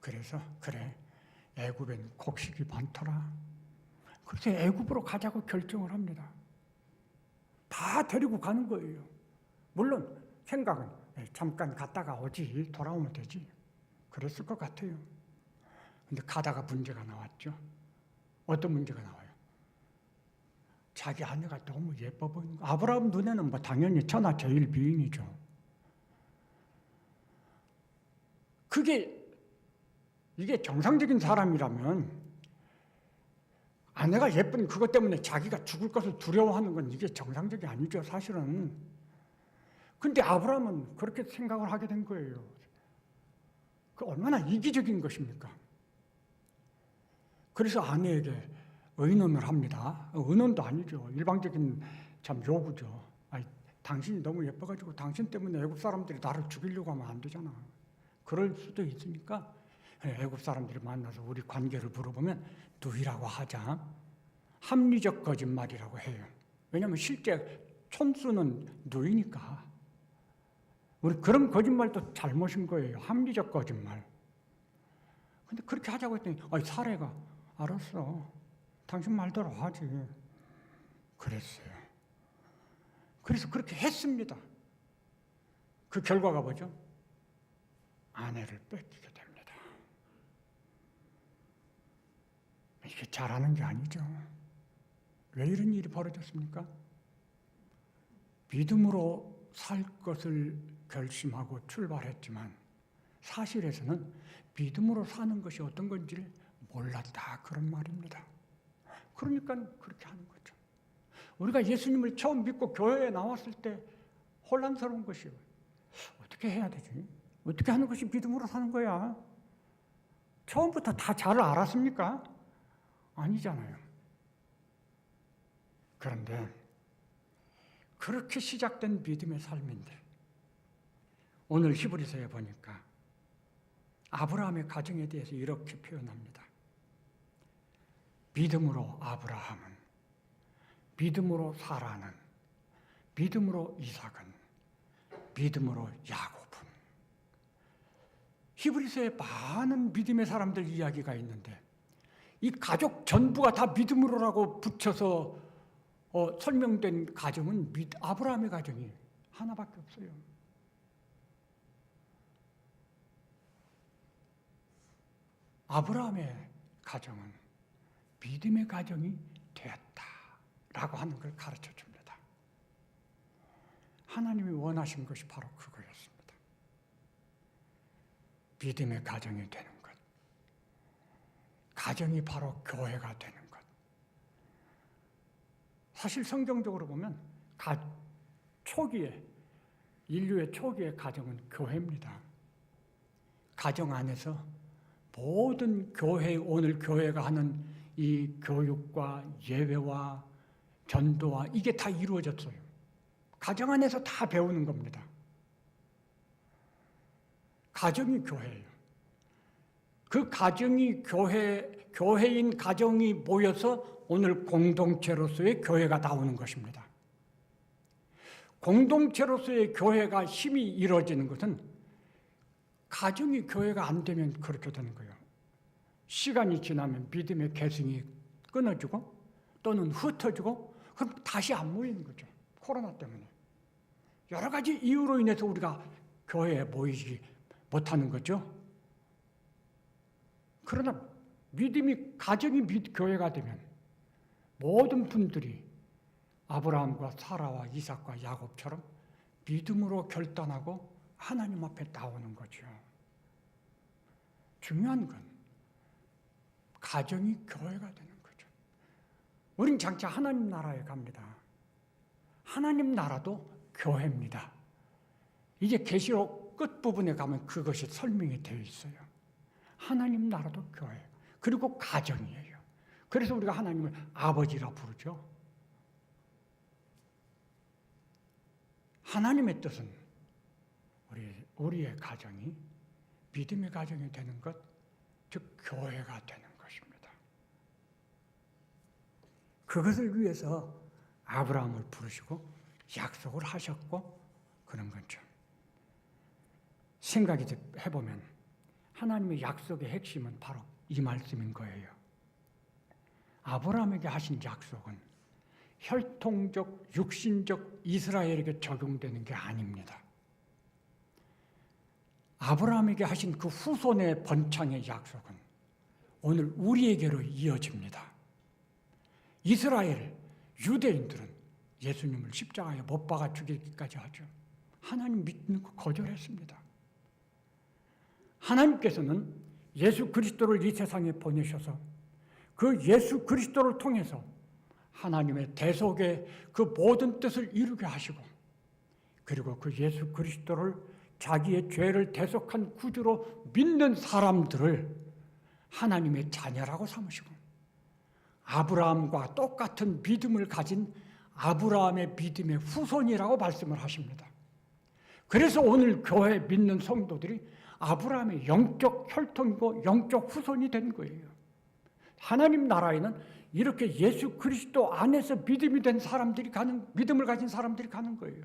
그래서 그래, 애굽엔 곡식이 많더라. 그래서 애굽으로 가자고 결정을 합니다. 다 데리고 가는 거예요. 물론 생각은 잠깐 갔다가 오지, 돌아오면 되지. 그랬을 것 같아요. 근데 가다가 문제가 나왔죠. 어떤 문제가 나와요? 자기 아내가 너무 예뻐 보이는 거. 아브라함 눈에는 당연히 천하 제일 미인이죠. 이게 정상적인 사람이라면 아내가 예쁜 그것 때문에 자기가 죽을 것을 두려워하는 건 이게 정상적이 아니죠, 사실은. 근데 아브라함은 그렇게 생각을 하게 된 거예요. 그 얼마나 이기적인 것입니까? 그래서 아내에게 의논을 합니다. 의논도 아니죠. 일방적인 참 요구죠. 당신이 너무 예뻐가지고 당신 때문에 애굽 사람들이 나를 죽이려고 하면 안 되잖아. 그럴 수도 있으니까 애굽 사람들이 만나서 우리 관계를 물어보면 누이라고 하자. 합리적 거짓말이라고 해요. 왜냐하면 실제 촌수는 누이니까. 우리 그런 거짓말도 잘못인 거예요. 합리적 거짓말. 근데 그렇게 하자고 했더니 사례가 알았어. 당신 말대로 하지. 그랬어요. 그래서 그렇게 했습니다. 그 결과가 뭐죠? 아내를 뺏기게 됩니다. 이게 잘하는 게 아니죠. 왜 이런 일이 벌어졌습니까? 믿음으로 살 것을 결심하고 출발했지만 사실에서는 믿음으로 사는 것이 어떤 건지를 몰랐다, 그런 말입니다. 그러니까 그렇게 하는 거죠. 우리가 예수님을 처음 믿고 교회에 나왔을 때 혼란스러운 것이요. 어떻게 해야 되지? 어떻게 하는 것이 믿음으로 사는 거야? 처음부터 다 잘 알았습니까? 아니잖아요. 그런데 그렇게 시작된 믿음의 삶인데 오늘 히브리서에 보니까 아브라함의 가정에 대해서 이렇게 표현합니다. 믿음으로 아브라함은, 믿음으로 사라는, 믿음으로 이삭은, 믿음으로 야곱은. 히브리서에 많은 믿음의 사람들 이야기가 있는데 이 가족 전부가 다 믿음으로라고 붙여서 설명된 가정은 아브라함의 가정이 하나밖에 없어요. 아브라함의 가정은 믿음의 가정이 되었다라고 하는 걸 가르쳐 줍니다. 하나님이 원하신 것이 바로 그거였습니다. 믿음의 가정이 되는 것. 가정이 바로 교회가 되는 것. 사실 성경적으로 보면 초기에, 인류의 초기의 가정은 교회입니다. 가정 안에서 모든 오늘 교회가 하는 이 교육과 예배와 전도와 이게 다 이루어졌어요. 가정 안에서 다 배우는 겁니다. 가정이 교회예요. 그 가정이 교회인 가정이 모여서 오늘 공동체로서의 교회가 나오는 것입니다. 공동체로서의 교회가 힘이 이루어지는 것은 가정이 교회가 안 되면 그렇게 되는 거예요. 시간이 지나면 믿음의 계승이 끊어지고 또는 흩어지고 그럼 다시 안 모이는 거죠. 코로나 때문에. 여러 가지 이유로 인해서 우리가 교회에 모이지 못하는 거죠. 그러나 가정이 교회가 되면 모든 분들이 아브라함과 사라와 이삭과 야곱처럼 믿음으로 결단하고 하나님 앞에 나오는 거죠. 중요한 건 가정이 교회가 되는 거죠. 우린 장차 하나님 나라에 갑니다. 하나님 나라도 교회입니다. 이제 계시록 끝부분에 가면 그것이 설명이 되어 있어요. 하나님 나라도 교회, 그리고 가정이에요. 그래서 우리가 하나님을 아버지라 부르죠. 하나님의 뜻은 우리의 가정이 믿음의 가정이 되는 것, 즉 교회가 되는 것입니다. 그것을 위해서 아브라함을 부르시고 약속을 하셨고 그런 거죠. 생각이 해보면 하나님의 약속의 핵심은 바로 이 말씀인 거예요. 아브라함에게 하신 약속은 혈통적, 육신적 이스라엘에게 적용되는 게 아닙니다. 아브라함에게 하신 그 후손의 번창의 약속은 오늘 우리에게로 이어집니다. 이스라엘, 유대인들은 예수님을 십자가에 못 박아 죽이기까지 하죠. 하나님 믿는 거 거절했습니다. 하나님께서는 예수 그리스도를 이 세상에 보내셔서 그 예수 그리스도를 통해서 하나님의 대속의 그 모든 뜻을 이루게 하시고 그리고 그 예수 그리스도를 자기의 죄를 대속한 구주로 믿는 사람들을 하나님의 자녀라고 삼으시고 아브라함과 똑같은 믿음을 가진 아브라함의 믿음의 후손이라고 말씀을 하십니다. 그래서 오늘 교회 믿는 성도들이 아브라함의 영적 혈통이고 영적 후손이 된 거예요. 하나님 나라에는 이렇게 예수 그리스도 안에서 믿음을 가진 사람들이 가는 거예요.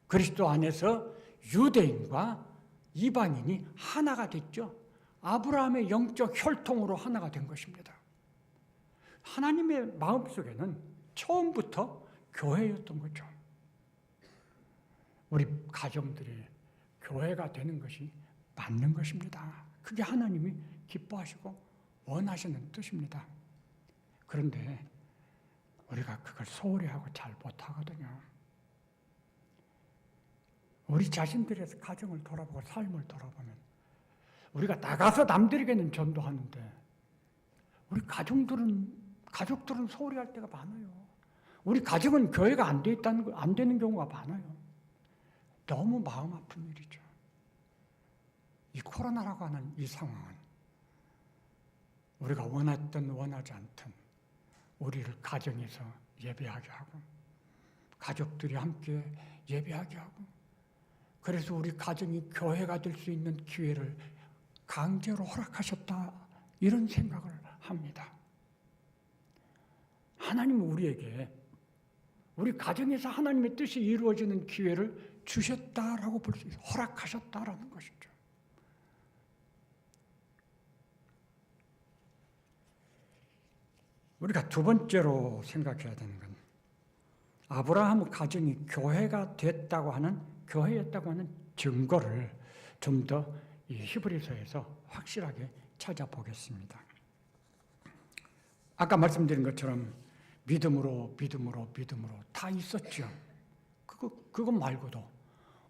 그리스도 안에서 유대인과 이방인이 하나가 됐죠. 아브라함의 영적 혈통으로 하나가 된 것입니다. 하나님의 마음속에는 처음부터 교회였던 거죠. 우리 가정들이 교회가 되는 것이 맞는 것입니다. 그게 하나님이 기뻐하시고 원하시는 뜻입니다. 그런데 우리가 그걸 소홀히 하고 잘 못하거든요. 우리 자신들의 가정을 돌아보고 삶을 돌아보면 우리가 나가서 남들에게는 전도하는데 우리 가족들은 소홀히 할 때가 많아요. 우리 가정은 교회가 안 되는 경우가 많아요. 너무 마음 아픈 일이죠. 이 코로나라고 하는 이 상황은 우리가 원했든 원하지 않든 우리를 가정에서 예배하게 하고 가족들이 함께 예배하게 하고 그래서 우리 가정이 교회가 될 수 있는 기회를 강제로 허락하셨다 이런 생각을 합니다. 하나님은 우리에게 우리 가정에서 하나님의 뜻이 이루어지는 기회를 주셨다라고 볼 수 있어요. 허락하셨다라는 것이죠. 우리가 두 번째로 생각해야 되는 건 아브라함 가정이 교회였다고 하는 증거를 좀 더 이 히브리서에서 확실하게 찾아보겠습니다. 아까 말씀드린 것처럼 믿음으로 다 있었죠. 그것 말고도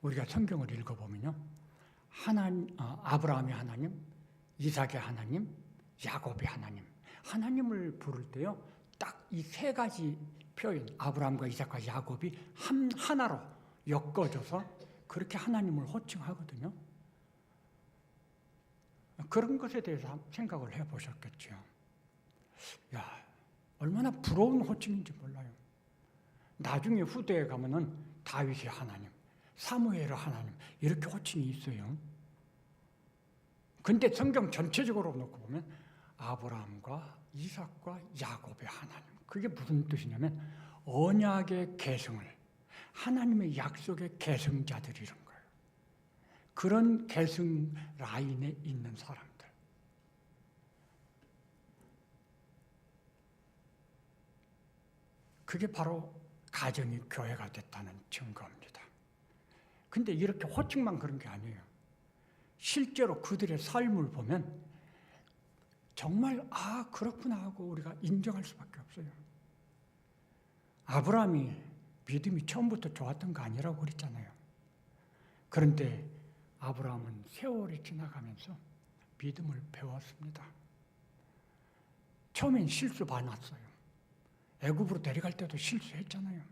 우리가 성경을 읽어보면요, 아브라함의 하나님, 이삭의 하나님, 야곱의 하나님을 부를 때요, 딱 이 세 가지 표현, 아브라함과 이삭과 야곱이 하나로 엮어져서 그렇게 하나님을 호칭하거든요. 그런 것에 대해서 생각을 해보셨겠죠. 야, 얼마나 부러운 호칭인지 몰라요. 나중에 후대에 가면은 다윗의 하나님, 사무엘의 하나님 이렇게 호칭이 있어요. 근데 성경 전체적으로 놓고 보면 아브라함과 이삭과 야곱의 하나님, 그게 무슨 뜻이냐면 언약의 계승을, 하나님의 약속의 계승자들이란 거예요. 그런 계승 라인에 있는 사람들. 그게 바로 가정이 교회가 됐다는 증거입니다. 근데 이렇게 호칭만 그런 게 아니에요. 실제로 그들의 삶을 보면 정말 그렇구나 하고 우리가 인정할 수밖에 없어요. 아브라함이 믿음이 처음부터 좋았던 거 아니라고 그랬잖아요. 그런데 아브라함은 세월이 지나가면서 믿음을 배웠습니다. 처음엔 실수 많았어요. 애굽으로 데려갈 때도 실수했잖아요.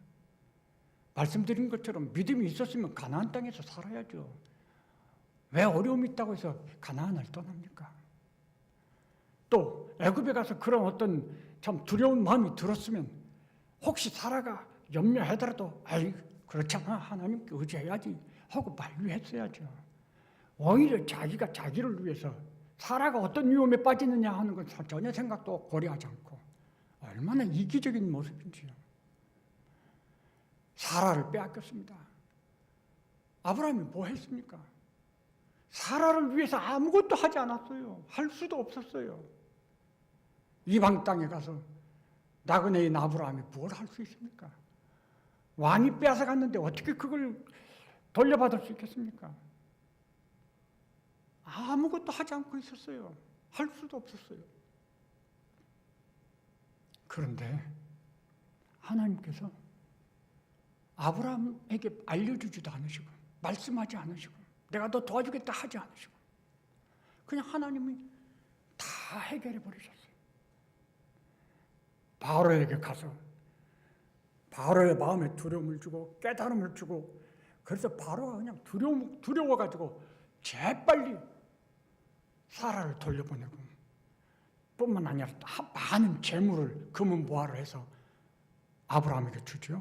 말씀드린 것처럼 믿음이 있었으면 가나안 땅에서 살아야죠. 왜 어려움이 있다고 해서 가나안을 떠납니까? 또 애굽에 가서 그런 어떤 참 두려운 마음이 들었으면 혹시 사라가 염려하더라도 그렇잖아, 하나님께 의지해야지 하고 만류했어야죠. 오히려 자기가 자기를 위해서 사라가 어떤 위험에 빠지느냐 하는 건 전혀 생각도 고려하지 않고 얼마나 이기적인 모습인지요. 사라를 빼앗겼습니다. 아브라함이 뭐 했습니까? 사라를 위해서 아무것도 하지 않았어요. 할 수도 없었어요. 이방 땅에 가서 나그네인 아브라함이 뭘 할 수 있습니까? 왕이 빼앗아 갔는데 어떻게 그걸 돌려받을 수 있겠습니까? 아무것도 하지 않고 있었어요. 할 수도 없었어요. 그런데 하나님께서 아브라함에게 알려주지도 않으시고 말씀하지 않으시고 내가 너 도와주겠다 하지 않으시고 그냥 하나님이 다 해결해 버리셨어요. 바로에게 가서 바로의 마음에 두려움을 주고 깨달음을 주고, 그래서 바로가 그냥 두려워가지고 재빨리 사라를 돌려보내고 뿐만 아니라 많은 재물을 금은 보화를 해서 아브라함에게 주죠.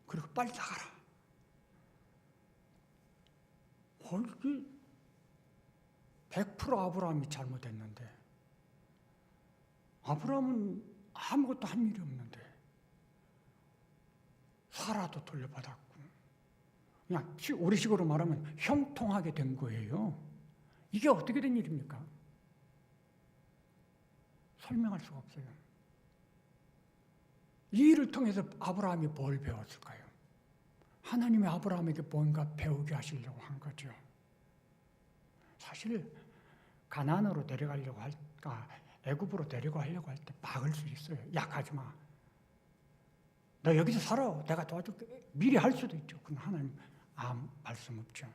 그리고 빨리 나가라. 이게 100% 아브라함이 잘못했는데 아브라함은 아무것도 한 일이 없는데 사라도 돌려받았고 그냥 우리식으로 말하면 형통하게 된 거예요. 이게 어떻게 된 일입니까? 설명할 수가 없어요. 이 일을 통해서 아브라함이 뭘 배웠을까요? 하나님이 아브라함에게 뭔가 배우게 하시려고 한 거죠. 사실 가나안으로 데려가려고 할까 애굽으로 데려가려고 할 때 막을 수 있어요. 야, 가지 마. 너 여기서 살아. 내가 도와줄게. 미리 할 수도 있죠. 그건 하나님 아무 말씀 없죠.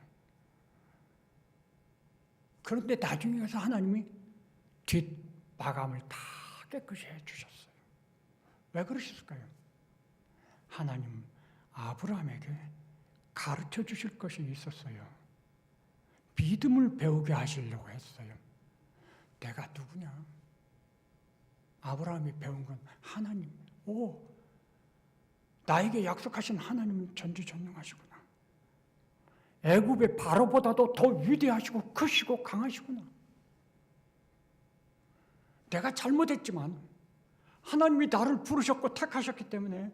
그런데 나중에 가서 하나님이 뒷마감을 다 깨끗이 해주셨어요. 왜 그러셨을까요? 하나님 아브라함에게 가르쳐 주실 것이 있었어요. 믿음을 배우게 하시려고 했어요. 내가 누구냐? 아브라함이 배운 건 하나님. 나에게 약속하신 하나님은 전지전능하시구나. 애굽의 바로보다도 더 위대하시고 크시고 강하시구나. 내가 잘못했지만 하나님이 나를 부르셨고 택하셨기 때문에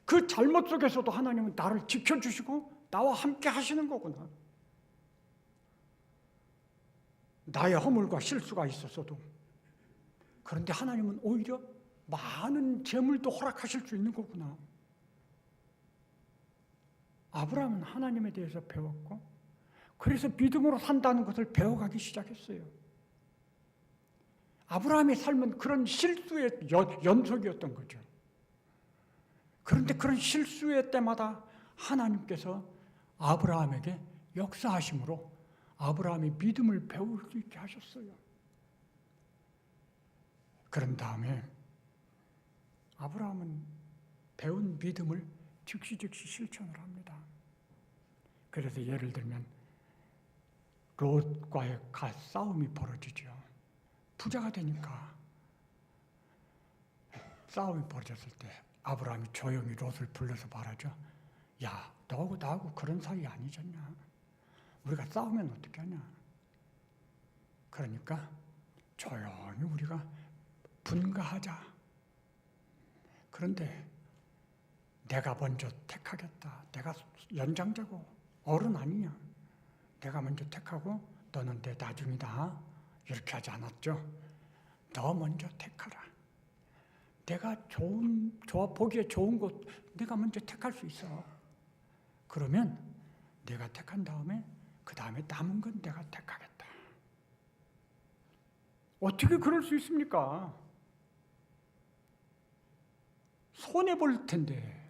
그 잘못 속에서도 하나님은 나를 지켜주시고 나와 함께 하시는 거구나. 나의 허물과 실수가 있었어도 그런데 하나님은 오히려 많은 재물도 허락하실 수 있는 거구나. 아브라함은 하나님에 대해서 배웠고 그래서 믿음으로 산다는 것을 배워가기 시작했어요. 아브라함의 삶은 그런 실수의 연속이었던 거죠. 그런데 그런 실수의 때마다 하나님께서 아브라함에게 역사하심으로 아브라함이 믿음을 배울 수 있게 하셨어요. 그런 다음에 아브라함은 배운 믿음을 즉시 실천을 합니다. 그래서 예를 들면 롯과의 싸움이 벌어지죠. 부자가 되니까 싸움이 벌어졌을 때 아브라함이 조용히 롯을 불러서 말하죠. 야, 너하고 나하고 그런 사이 아니잖냐. 우리가 싸우면 어떻게 하냐. 그러니까 조용히 우리가 분가하자. 그런데 내가 먼저 택하겠다. 내가 연장자고 어른 아니냐. 내가 먼저 택하고 너는 내 나중이다. 이렇게 하지 않았죠. 너 먼저 택하라. 내가 보기에 좋은 곳 내가 먼저 택할 수 있어. 그러면 내가 택한 다음에 그 다음에 남은 건 내가 택하겠다. 어떻게 그럴 수 있습니까? 손해볼 텐데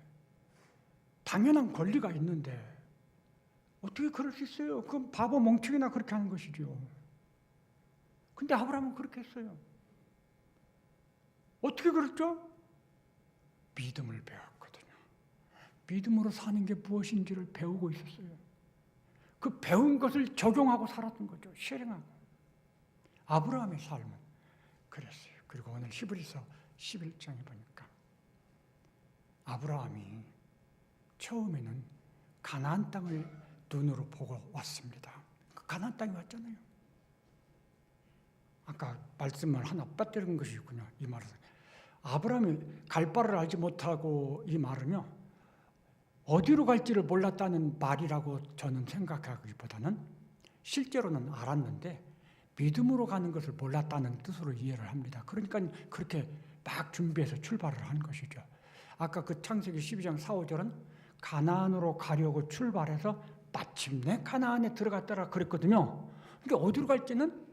당연한 권리가 있는데 어떻게 그럴 수 있어요? 그건 바보 멍청이나 그렇게 하는 것이죠. 근데 아브라함은 그렇게 했어요. 어떻게 그랬죠? 믿음을 배웠거든요. 믿음으로 사는 게 무엇인지를 배우고 있었어요. 그 배운 것을 적용하고 살았던 거죠. 실행하고. 아브라함의 삶은 그랬어요. 그리고 오늘 히브리서 11장에 보니까 아브라함이 처음에는 가나안 땅을 눈으로 보고 왔습니다. 그 가나안 땅이 왔잖아요. 아까 말씀을 하나 빠뜨린 것이 있군요. 이 말은 아브라함이 갈 바를 알지 못하고 이 말은요. 어디로 갈지를 몰랐다는 말이라고 저는 생각하기보다는 실제로는 알았는데 믿음으로 가는 것을 몰랐다는 뜻으로 이해를 합니다. 그러니까 그렇게 막 준비해서 출발을 한 것이죠. 아까 그 창세기 12장 4, 5절은 가나안으로 가려고 출발해서 마침내 가나안에 들어갔다라 그랬거든요. 근데 어디로 갈지는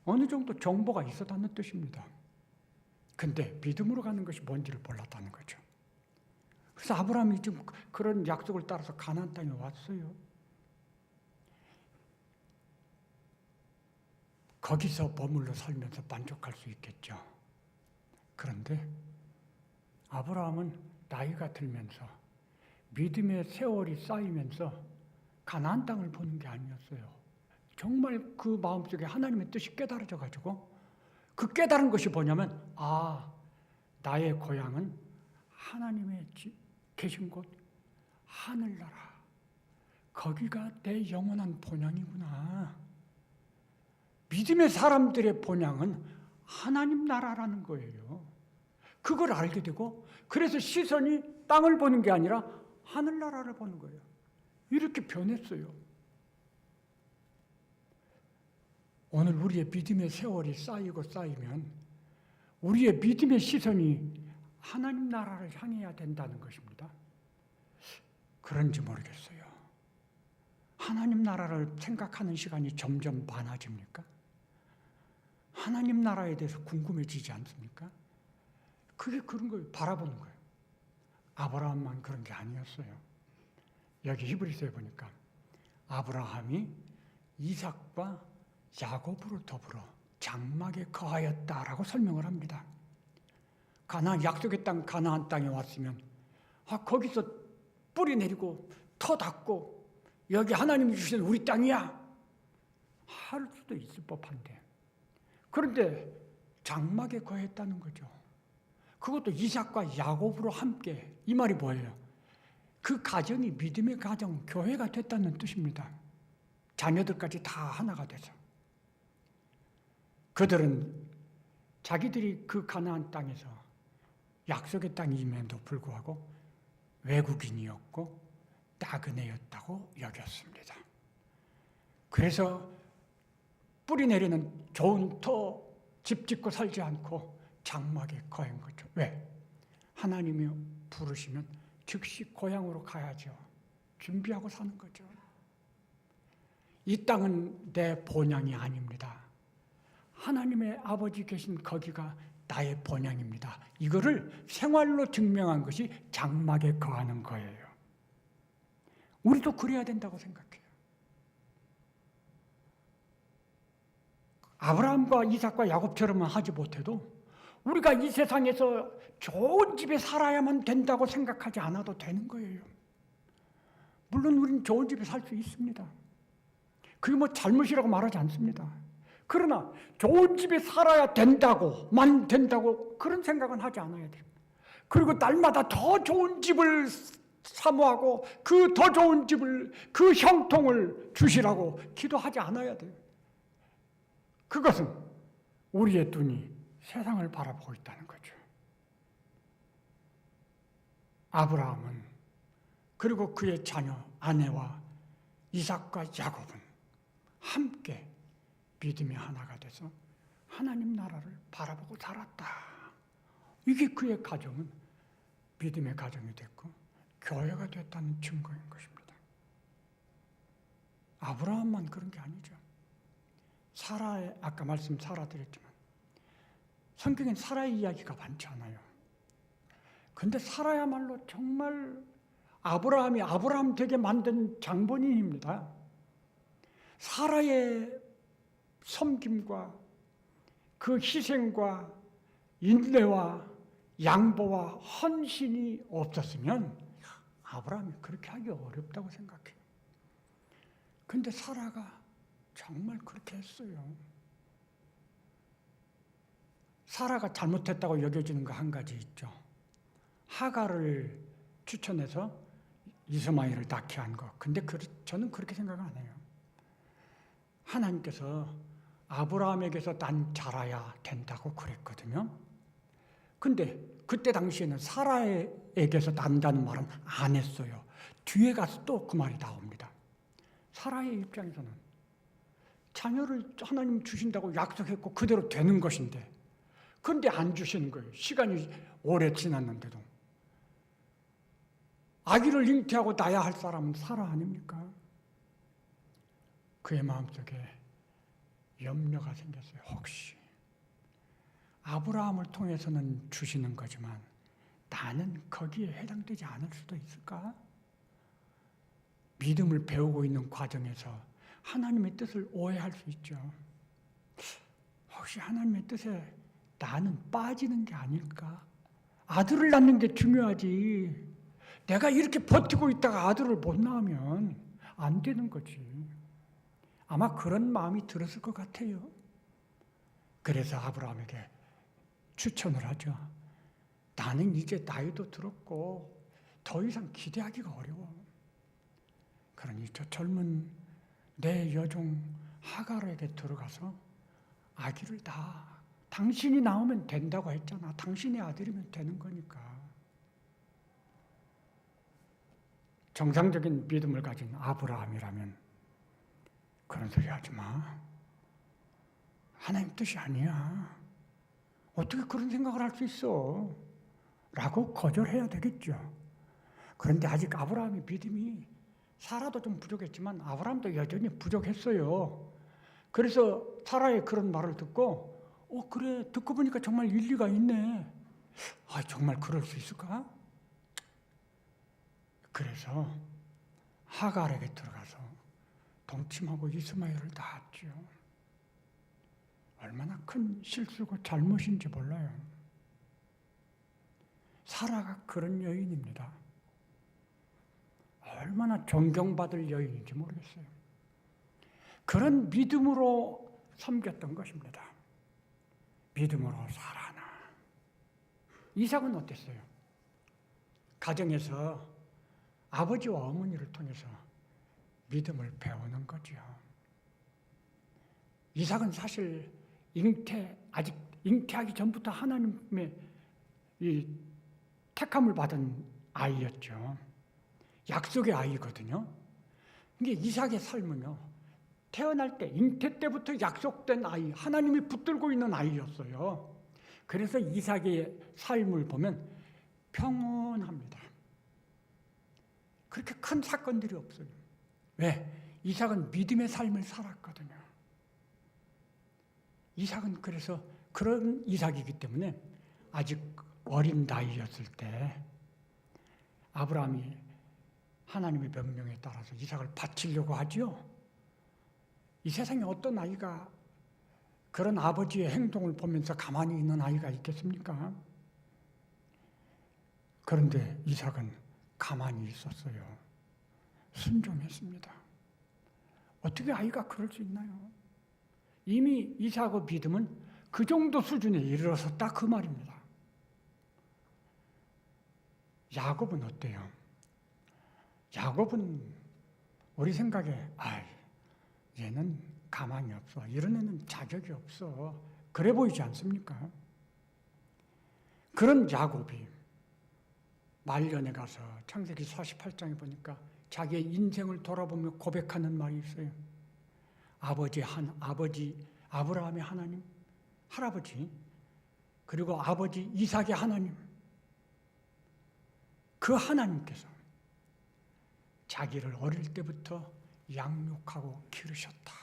어느 정도 정보가 있었다는 뜻입니다. 근데 믿음으로 가는 것이 뭔지를 몰랐다는 거죠. 그래서 아브라함이 지금 그런 약속을 따라서 가나안 땅에 왔어요. 거기서 머물러 살면서 만족할 수 있겠죠. 그런데 아브라함은 나이가 들면서 믿음의 세월이 쌓이면서 가나안 땅을 보는 게 아니었어요. 정말 그 마음속에 하나님의 뜻이 깨달아져 가지고 그 깨달은 것이 뭐냐면 나의 고향은 하나님의 계신 곳 하늘나라. 거기가 내 영원한 본향이구나. 믿음의 사람들의 본향은 하나님 나라라는 거예요. 그걸 알게 되고 그래서 시선이 땅을 보는 게 아니라 하늘나라를 보는 거예요. 이렇게 변했어요. 오늘 우리의 믿음의 세월이 쌓이고 쌓이면 우리의 믿음의 시선이 하나님 나라를 향해야 된다는 것입니다. 그런지 모르겠어요. 하나님 나라를 생각하는 시간이 점점 많아집니까? 하나님 나라에 대해서 궁금해지지 않습니까? 그게 그런 거예요. 바라보는 거예요. 아브라함만 그런 게 아니었어요. 여기 히브리서에 보니까 아브라함이 이삭과 야곱으로 더불어 장막에 거하였다라고 설명을 합니다. 가나안 약속의 땅 가나안 땅에 왔으면 거기서 뿌리 내리고 터 닦고 여기 하나님이 주신 우리 땅이야 할 수도 있을 법한데 그런데 장막에 거했다는 거죠. 그것도 이삭과 야곱으로 함께. 이 말이 뭐예요? 그 가정이 믿음의 가정, 교회가 됐다는 뜻입니다. 자녀들까지 다 하나가 돼서. 그들은 자기들이 그 가나안 땅에서 약속의 땅임에도 불구하고 외국인이었고 나그네였다고 여겼습니다. 그래서 뿌리 내리는 좋은 터, 집 짓고 살지 않고 장막에 거한 거죠. 왜? 하나님이 부르시면 즉시 고향으로 가야죠. 준비하고 사는 거죠. 이 땅은 내 본향이 아닙니다. 하나님의 아버지 계신 거기가 나의 본향입니다. 이거를 생활로 증명한 것이 장막에 거하는 거예요. 우리도 그래야 된다고 생각해요. 아브라함과 이삭과 야곱처럼은 하지 못해도 우리가 이 세상에서 좋은 집에 살아야만 된다고 생각하지 않아도 되는 거예요. 물론 우리는 좋은 집에 살 수 있습니다. 그게 뭐 잘못이라고 말하지 않습니다. 그러나 좋은 집에 살아야 된다고만 된다고 그런 생각은 하지 않아야 돼요. 그리고 날마다 더 좋은 집을 사모하고 그 더 좋은 집을, 그 형통을 주시라고 기도하지 않아야 돼요. 그것은 우리의 눈이 세상을 바라보고 있다는 거죠. 아브라함은 그리고 그의 자녀 아내와 이삭과 야곱은 함께 믿음의 하나가 돼서 하나님 나라를 바라보고 살았다. 이게 그의 가정은 믿음의 가정이 됐고 교회가 됐다는 증거인 것입니다. 아브라함만 그런 게 아니죠. 사라의 아까 사라 드렸지만 성경엔 사라의 이야기가 많지 않아요. 근데 사라야말로 정말 아브라함이 아브라함 되게 만든 장본인입니다. 사라의 섬김과 그 희생과 인내와 양보와 헌신이 없었으면 아브라함이 그렇게 하기 어렵다고 생각해요. 근데 사라가 정말 그렇게 했어요. 사라가 잘못했다고 여겨지는 거 한 가지 있죠. 하갈을 추천해서 이스마엘을 낳게 한 거. 근데 저는 그렇게 생각 안 해요. 하나님께서 아브라함에게서 난 자라야 된다고 그랬거든요. 근데 그때 당시에는 사라에게서 난다는 말은 안 했어요. 뒤에 가서 또 그 말이 나옵니다. 사라의 입장에서는 자녀를 하나님 주신다고 약속했고 그대로 되는 것인데 그런데 안 주시는 거예요. 시간이 오래 지났는데도. 아기를 잉태하고 낳아야 할 사람은 사라 아닙니까? 그의 마음속에 염려가 생겼어요. 혹시 아브라함을 통해서는 주시는 거지만 나는 거기에 해당되지 않을 수도 있을까? 믿음을 배우고 있는 과정에서 하나님의 뜻을 오해할 수 있죠. 혹시 하나님의 뜻에 나는 빠지는 게 아닐까? 아들을 낳는 게 중요하지. 내가 이렇게 버티고 있다가 아들을 못 낳으면 안 되는 거지. 아마 그런 마음이 들었을 것 같아요. 그래서 아브라함에게 추천을 하죠. 나는 이제 나이도 들었고 더 이상 기대하기가 어려워. 그러니 저 젊은 내 여종 하갈에게 들어가서 아기를 낳아. 당신이 낳으면 된다고 했잖아. 당신의 아들이면 되는 거니까. 정상적인 믿음을 가진 아브라함이라면 그런 소리 하지 마. 하나님 뜻이 아니야. 어떻게 그런 생각을 할 수 있어? 라고 거절해야 되겠죠. 그런데 아직 아브라함의 믿음이 사라도 좀 부족했지만 아브라함도 여전히 부족했어요. 그래서 사라의 그런 말을 듣고 그래 듣고 보니까 정말 일리가 있네. 정말 그럴 수 있을까? 그래서 하갈에게 들어가서 동침하고 이스마엘을 낳았죠. 얼마나 큰 실수고 잘못인지 몰라요. 사라가 그런 여인입니다. 얼마나 존경받을 여인인지 모르겠어요. 그런 믿음으로 섬겼던 것입니다. 믿음으로 살아나. 이삭은 어땠어요? 가정에서 아버지와 어머니를 통해서 믿음을 배우는 거죠. 이삭은 사실 아직 잉태하기 전부터 하나님의 이 택함을 받은 아이였죠. 약속의 아이거든요. 이게 이삭의 삶은요, 태어날 때, 잉태 때부터 약속된 아이, 하나님이 붙들고 있는 아이였어요. 그래서 이삭의 삶을 보면 평온합니다. 그렇게 큰 사건들이 없어요. 왜? 이삭은 믿음의 삶을 살았거든요. 이삭은 그래서 그런 이삭이기 때문에 아직 어린 나이였을 때 아브라함이 하나님의 명령에 따라서 이삭을 바치려고 하지요. 이 세상에 어떤 아이가 그런 아버지의 행동을 보면서 가만히 있는 아이가 있겠습니까? 그런데 이삭은 가만히 있었어요. 순종했습니다. 어떻게 아이가 그럴 수 있나요? 이미 이삭의 믿음은 그 정도 수준에 이르렀었다 그 말입니다. 야곱은 어때요? 야곱은 우리 생각에 얘는 가만히 없어. 이런 애는 자격이 없어. 그래 보이지 않습니까? 그런 야곱이 말년에 가서 창세기 48장에 보니까 자기의 인생을 돌아보며 고백하는 말이 있어요. 아버지 아브라함의 하나님, 할아버지, 그리고 아버지 이삭의 하나님, 그 하나님께서 자기를 어릴 때부터 양육하고 기르셨다.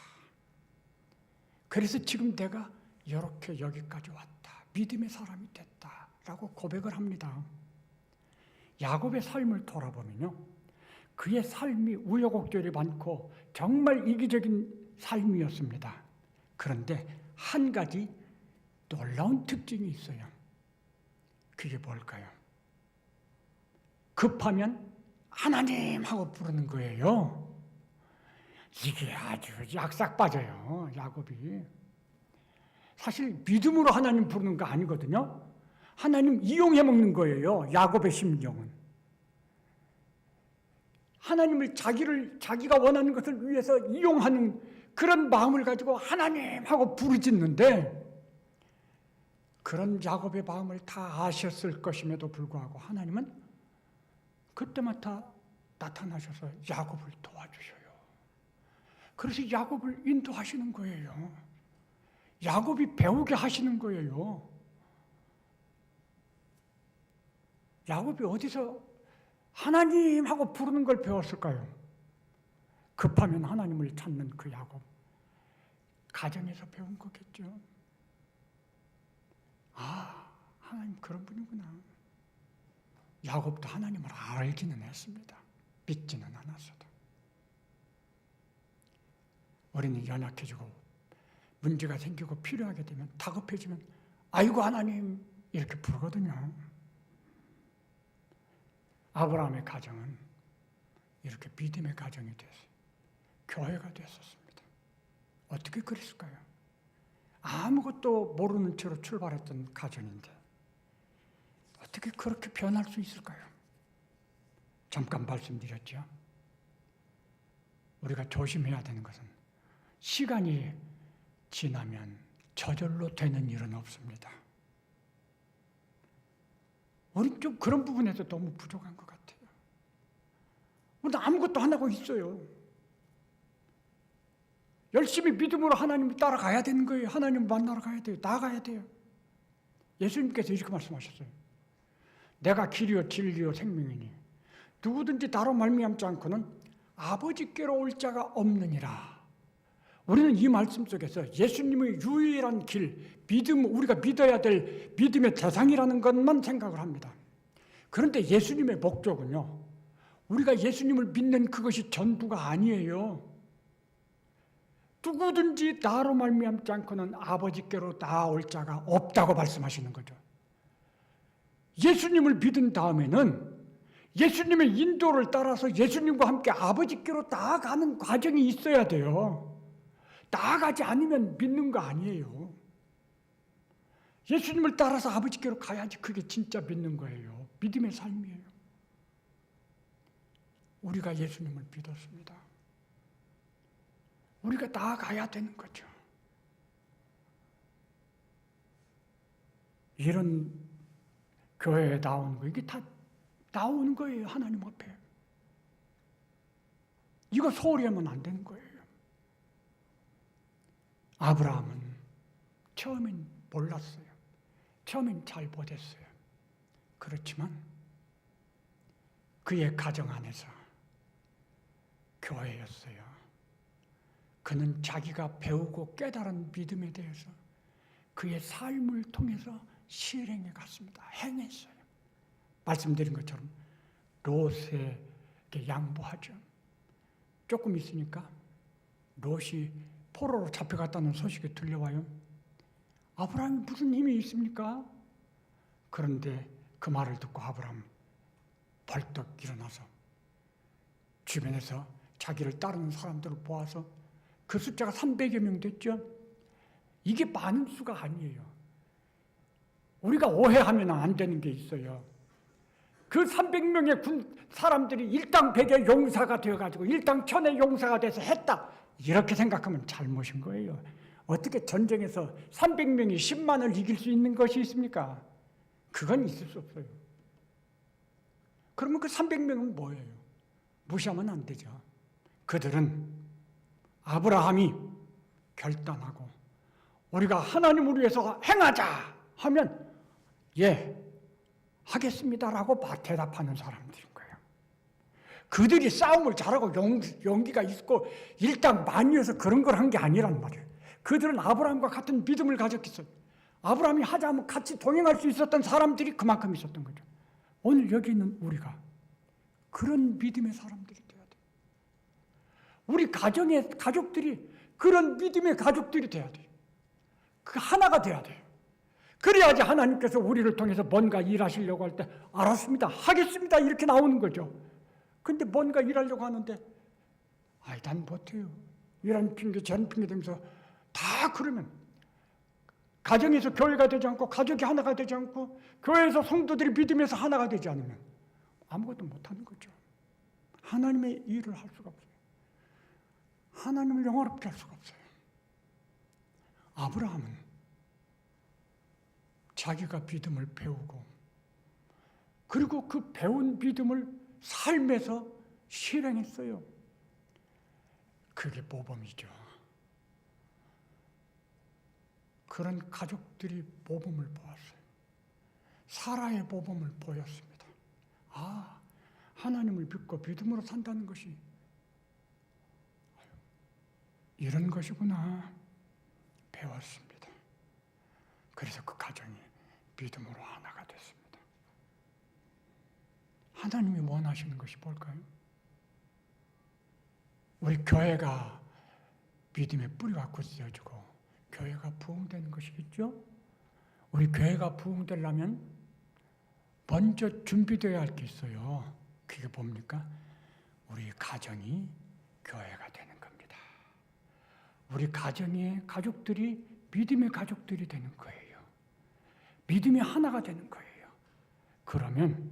그래서 지금 내가 이렇게 여기까지 왔다. 믿음의 사람이 됐다. 라고 고백을 합니다. 야곱의 삶을 돌아보면요. 그의 삶이 우여곡절이 많고 정말 이기적인 삶이었습니다. 그런데 한 가지 놀라운 특징이 있어요. 그게 뭘까요? 급하면 하나님 하고 부르는 거예요. 이게 아주 약삭 빠져요, 야곱이. 사실 믿음으로 하나님 부르는 거 아니거든요. 하나님 이용해 먹는 거예요, 야곱의 심정은. 하나님을 자기가 원하는 것을 위해서 이용하는 그런 마음을 가지고 하나님 하고 부르짖는데, 그런 야곱의 마음을 다 아셨을 것임에도 불구하고 하나님은 그때마다 나타나셔서 야곱을 도와주셔요. 그래서 야곱을 인도하시는 거예요. 야곱이 배우게 하시는 거예요. 야곱이 어디서 하나님 하고 부르는 걸 배웠을까요? 급하면 하나님을 찾는 그 야곱. 가정에서 배운 거겠죠. 하나님 그런 분이구나. 야곱도 하나님을 알기는 했습니다. 믿지는 않았어도. 우리는 연약해지고 문제가 생기고 필요하게 되면 다급해지면 아이고 하나님 이렇게 부르거든요. 아브라함의 가정은 이렇게 믿음의 가정이 돼서 교회가 됐었습니다. 어떻게 그랬을까요? 아무것도 모르는 채로 출발했던 가정인데 어떻게 그렇게 변할 수 있을까요? 잠깐 말씀드렸죠. 우리가 조심해야 되는 것은 시간이 지나면 저절로 되는 일은 없습니다. 우리는 좀 그런 부분에서 너무 부족한 것 같아요. 우리는 아무것도 안 하고 있어요. 열심히 믿음으로 하나님을 따라가야 되는 거예요. 하나님을 만나러 가야 돼요. 나아가야 돼요. 예수님께서 이렇게 말씀하셨어요. 내가 길이요 진리요 생명이니 누구든지 나로 말미암지 않고는 아버지께로 올 자가 없느니라. 우리는 이 말씀 속에서 예수님의 유일한 길, 믿음, 우리가 믿어야 될 믿음의 대상이라는 것만 생각을 합니다. 그런데 예수님의 목적은요, 우리가 예수님을 믿는 그것이 전부가 아니에요. 누구든지 나로 말미암지 않고는 아버지께로 나올 자가 없다고 말씀하시는 거죠. 예수님을 믿은 다음에는 예수님의 인도를 따라서 예수님과 함께 아버지께로 나아가는 과정이 있어야 돼요. 나아가지 않으면 믿는 거 아니에요. 예수님을 따라서 아버지께로 가야지 그게 진짜 믿는 거예요. 믿음의 삶이에요. 우리가 예수님을 믿었습니다. 우리가 나아가야 되는 거죠. 이런 교회에 나오는 거, 이게 다 나오는 거예요. 하나님 앞에. 이거 소홀히 하면 안 되는 거예요. 아브라함은 처음엔 몰랐어요. 처음엔 잘 못했어요. 그렇지만 그의 가정 안에서 교회였어요. 그는 자기가 배우고 깨달은 믿음에 대해서 그의 삶을 통해서 실행해 갔습니다. 행했어요. 말씀드린 것처럼 롯에게 양보하죠. 조금 있으니까 롯이 포로로 잡혀갔다는 소식이 들려와요. 아브라함이 무슨 힘이 있습니까? 그런데 그 말을 듣고 아브라함 벌떡 일어나서 주변에서 자기를 따르는 사람들을 모아서 그 숫자가 300여 명 됐죠. 이게 많은 수가 아니에요. 우리가 오해하면 안 되는 게 있어요. 그 300명의 군 사람들이 일당 100의 용사가 되어가지고 일당 1000의 용사가 돼서 했다. 이렇게 생각하면 잘못인 거예요. 어떻게 전쟁에서 300명이 10만을 이길 수 있는 것이 있습니까? 그건 있을 수 없어요. 그러면 그 300명은 뭐예요? 무시하면 안 되죠. 그들은 아브라함이 결단하고 우리가 하나님을 위해서 행하자 하면 예, 하겠습니다라고 대답하는 사람들인 거예요. 그들이 싸움을 잘하고 용기가 있고 일당 만유해서 그런 걸 한 게 아니란 말이에요. 그들은 아브라함과 같은 믿음을 가졌겠어요. 아브라함이 하자면 같이 동행할 수 있었던 사람들이 그만큼 있었던 거죠. 오늘 여기 있는 우리가 그런 믿음의 사람들이 돼야 돼요. 우리 가정의 가족들이 그런 믿음의 가족들이 돼야 돼요. 그 하나가 돼야 돼요. 그래야지 하나님께서 우리를 통해서 뭔가 일하시려고 할 때 알았습니다, 하겠습니다 이렇게 나오는 거죠. 근데 뭔가 일하려고 하는데 아이 난 못해요. 이런 핑계 저런 핑계 대면서 다 그러면 가정에서 교회가 되지 않고 가족이 하나가 되지 않고 교회에서 성도들이 믿음에서 하나가 되지 않으면 아무것도 못하는 거죠. 하나님의 일을 할 수가 없어요. 하나님을 영화롭게 할 수가 없어요. 아브라함은 자기가 믿음을 배우고 그리고 그 배운 믿음을 삶에서 실행했어요. 그게 모범이죠. 그런 가족들이 모범을 보았어요. 사라의 모범을 보였습니다. 아, 하나님을 믿고 믿음으로 산다는 것이 이런 것이구나 배웠습니다. 그래서 그 가정이 믿음으로 하나가 됐습니다. 하나님이 원하시는 것이 뭘까요? 우리 교회가 믿음의 뿌리가 굳어지고 교회가 부흥되는 것이겠죠? 우리 교회가 부흥되려면 먼저 준비되어야 할 게 있어요. 그게 뭡니까? 우리 가정이 교회가 되는 겁니다. 우리 가정의 가족들이 믿음의 가족들이 되는 거예요. 믿음이 하나가 되는 거예요. 그러면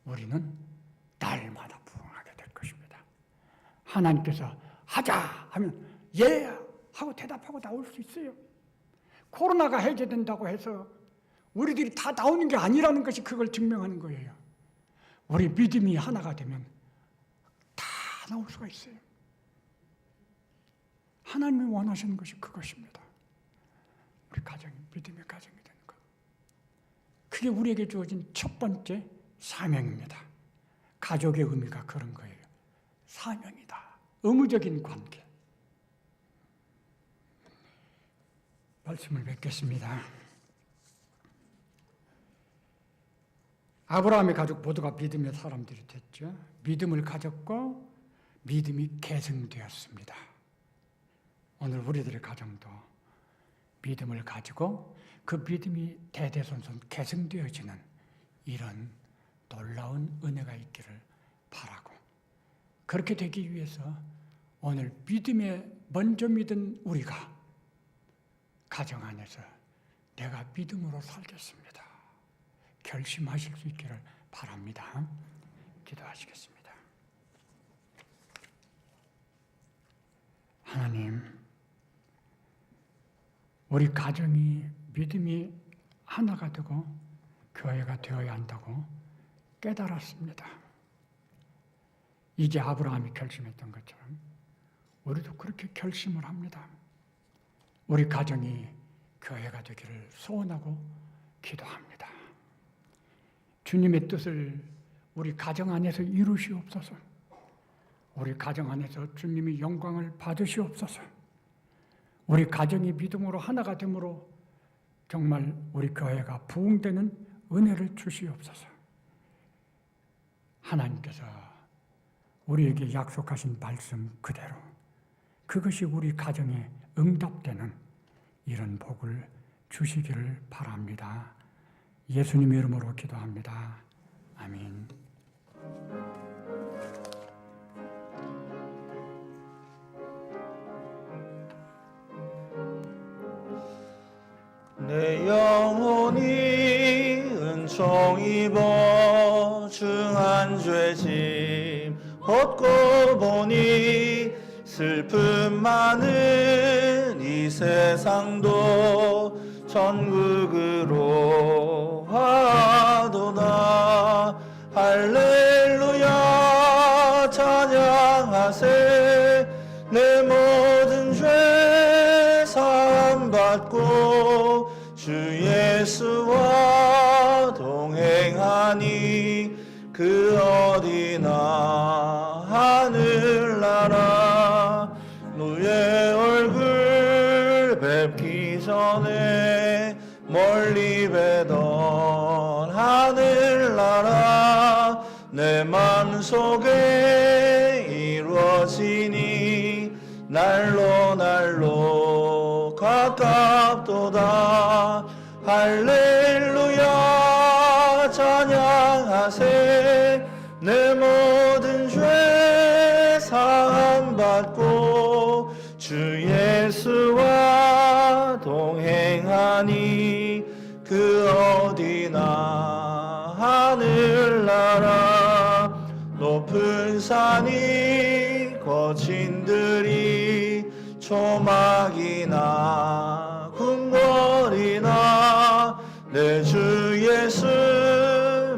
우리는 날마다 부흥하게 될 것입니다. 하나님께서 하자 하면 예 하고 대답하고 나올 수 있어요. 코로나가 해제된다고 해서 우리들이 다 나오는 게 아니라는 것이 그걸 증명하는 거예요. 우리 믿음이 하나가 되면 다 나올 수가 있어요. 하나님이 원하시는 것이 그것입니다. 우리 가정이 믿음의 가정이 되는 것. 그게 우리에게 주어진 첫 번째 사명입니다. 가족의 의미가 그런 거예요. 사명이다. 의무적인 관계. 말씀을 맺겠습니다. 아브라함의 가족 모두가 믿음의 사람들이 됐죠. 믿음을 가졌고 믿음이 계승되었습니다. 오늘 우리들의 가정도 믿음을 가지고 그 믿음이 대대손손 계승되어지는 이런 놀라운 은혜가 있기를 바라고, 그렇게 되기 위해서 오늘 믿음에 먼저 믿은 우리가 가정 안에서 내가 믿음으로 살겠습니다 결심하실 수 있기를 바랍니다. 기도하시겠습니다. 하나님, 우리 가정이 믿음이 하나가 되고 교회가 되어야 한다고 깨달았습니다. 이제 아브라함이 결심했던 것처럼 우리도 그렇게 결심을 합니다. 우리 가정이 교회가 되기를 소원하고 기도합니다. 주님의 뜻을 우리 가정 안에서 이루시옵소서. 우리 가정 안에서 주님의 영광을 받으시옵소서. 우리 가정이 믿음으로 하나가 되므로 정말 우리 교회가 부흥되는 은혜를 주시옵소서. 하나님께서 우리에게 약속하신 말씀 그대로 그것이 우리 가정에 응답되는 이런 복을 주시기를 바랍니다. 예수님 이름으로 기도합니다. 아멘. 내 영혼이 은총 입어 중한 죄짐 벗고 보니 슬픔 많은 이 세상도 천국으로 하도다. 할렐루야 찬양하세. 내 모든 죄 사함 받고 주 예수와 동행하니 그 어디나 하늘나라. 누의 얼굴 뵙기 전에 멀리 뵈던 하늘나라 내 맘속에 이루어지니 날로 날로 가깝도다. 할렐루야 찬양하세. 내 모든 죄 사함 받고 주 예수와 동행하니 그 어디나 하늘나라. 높은 산이 거친 들이 초막이나 궁궐이나 내 주 예수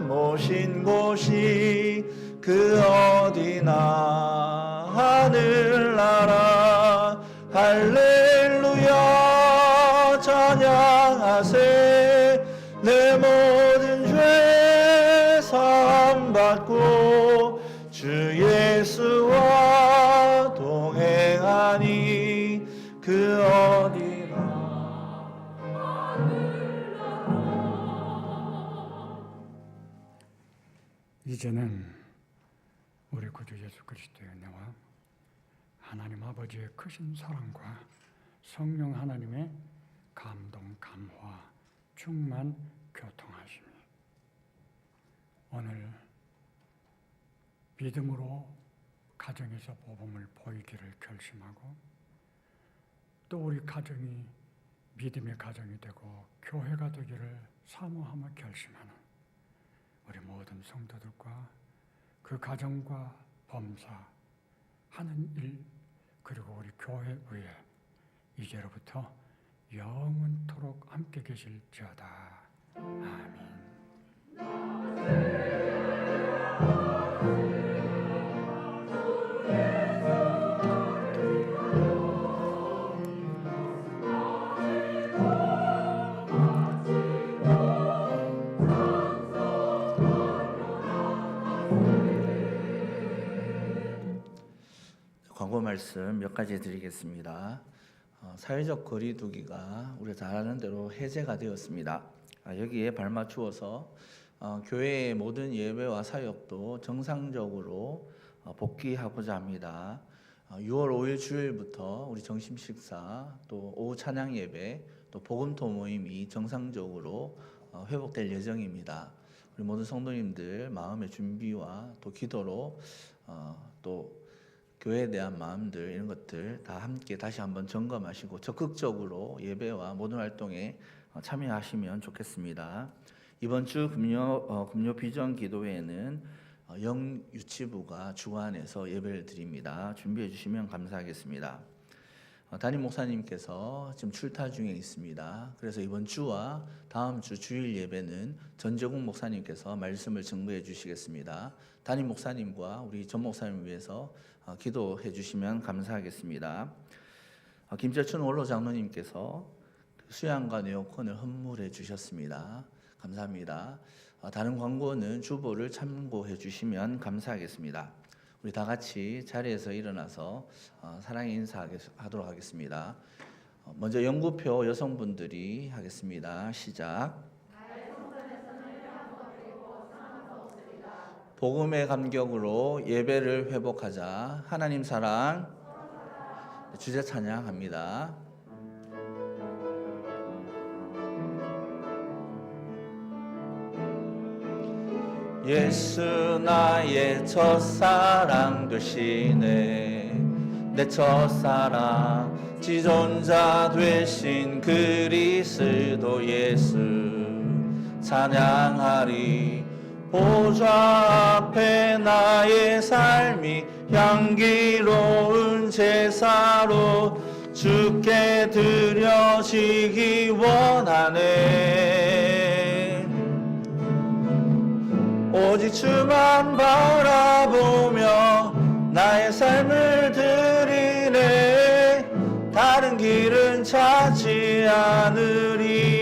모신 곳이 그 어디나 하늘나라. 할렐루야 찬양하세. 내 모든 죄 사함 받고 주 예수와 동행하니 그 어디나. 이제는 우리 구주 예수 그리스도의 은혜와 하나님 아버지의 크신 사랑과 성령 하나님의 감동, 감화, 충만, 교통하심이 오늘 믿음으로 가정에서 모범을 보이기를 결심하고 또 우리 가정이 믿음의 가정이 되고 교회가 되기를 사모하며 결심하는 우리 모든 성도들과 그 가정과 범사 하는 일 그리고 우리 교회 위에 이제로부터 영원토록 함께 계실지어다. 아멘. 광고 말씀 몇 가지 드리겠습니다. 사회적 거리두기가 우리가 잘 아는 대로 해제가 되었습니다. 여기에 발맞추어서 교회의 모든 예배와 사역도 정상적으로 복귀하고자 합니다. 6월 5일 주일부터 우리 점심 식사 또 오후 찬양 예배 또 복음토 모임이 정상적으로 회복될 예정입니다. 우리 모든 성도님들 마음의 준비와 또 기도로 또 교회에 대한 마음들 이런 것들 다 함께 다시 한번 점검하시고 적극적으로 예배와 모든 활동에 참여하시면 좋겠습니다. 이번 주 금요 비전 기도회에는 영유치부가 주관해서 예배를 드립니다. 준비해 주시면 감사하겠습니다. 담임 목사님께서 지금 출타 중에 있습니다. 그래서 이번 주와 다음 주 주일 예배는 전재국 목사님께서 말씀을 증거해 주시겠습니다. 담임 목사님과 우리 전 목사님을 위해서 기도해 주시면 감사하겠습니다. 김재춘 원로 장로님께서 수양과 네오콘을 헌물해 주셨습니다. 감사합니다. 다른 광고는 주보를 참고해 주시면 감사하겠습니다. 우리 다 같이 자리에서 일어나서 사랑의 인사하도록 하겠습니다. 먼저 영구표 여성분들이 하겠습니다. 시작. 복음의 감격으로 예배를 회복하자. 하나님 사랑. 주제 찬양합니다. 예수 나의 첫사랑 되시네. 내 첫사랑 지존자 되신 그리스도 예수 찬양하리. 보좌 앞에 나의 삶이 향기로운 제사로 주께 드려지기 원하네. 오직 주만 바라보며 나의 삶을 드리네. 다른 길은 찾지 않으리.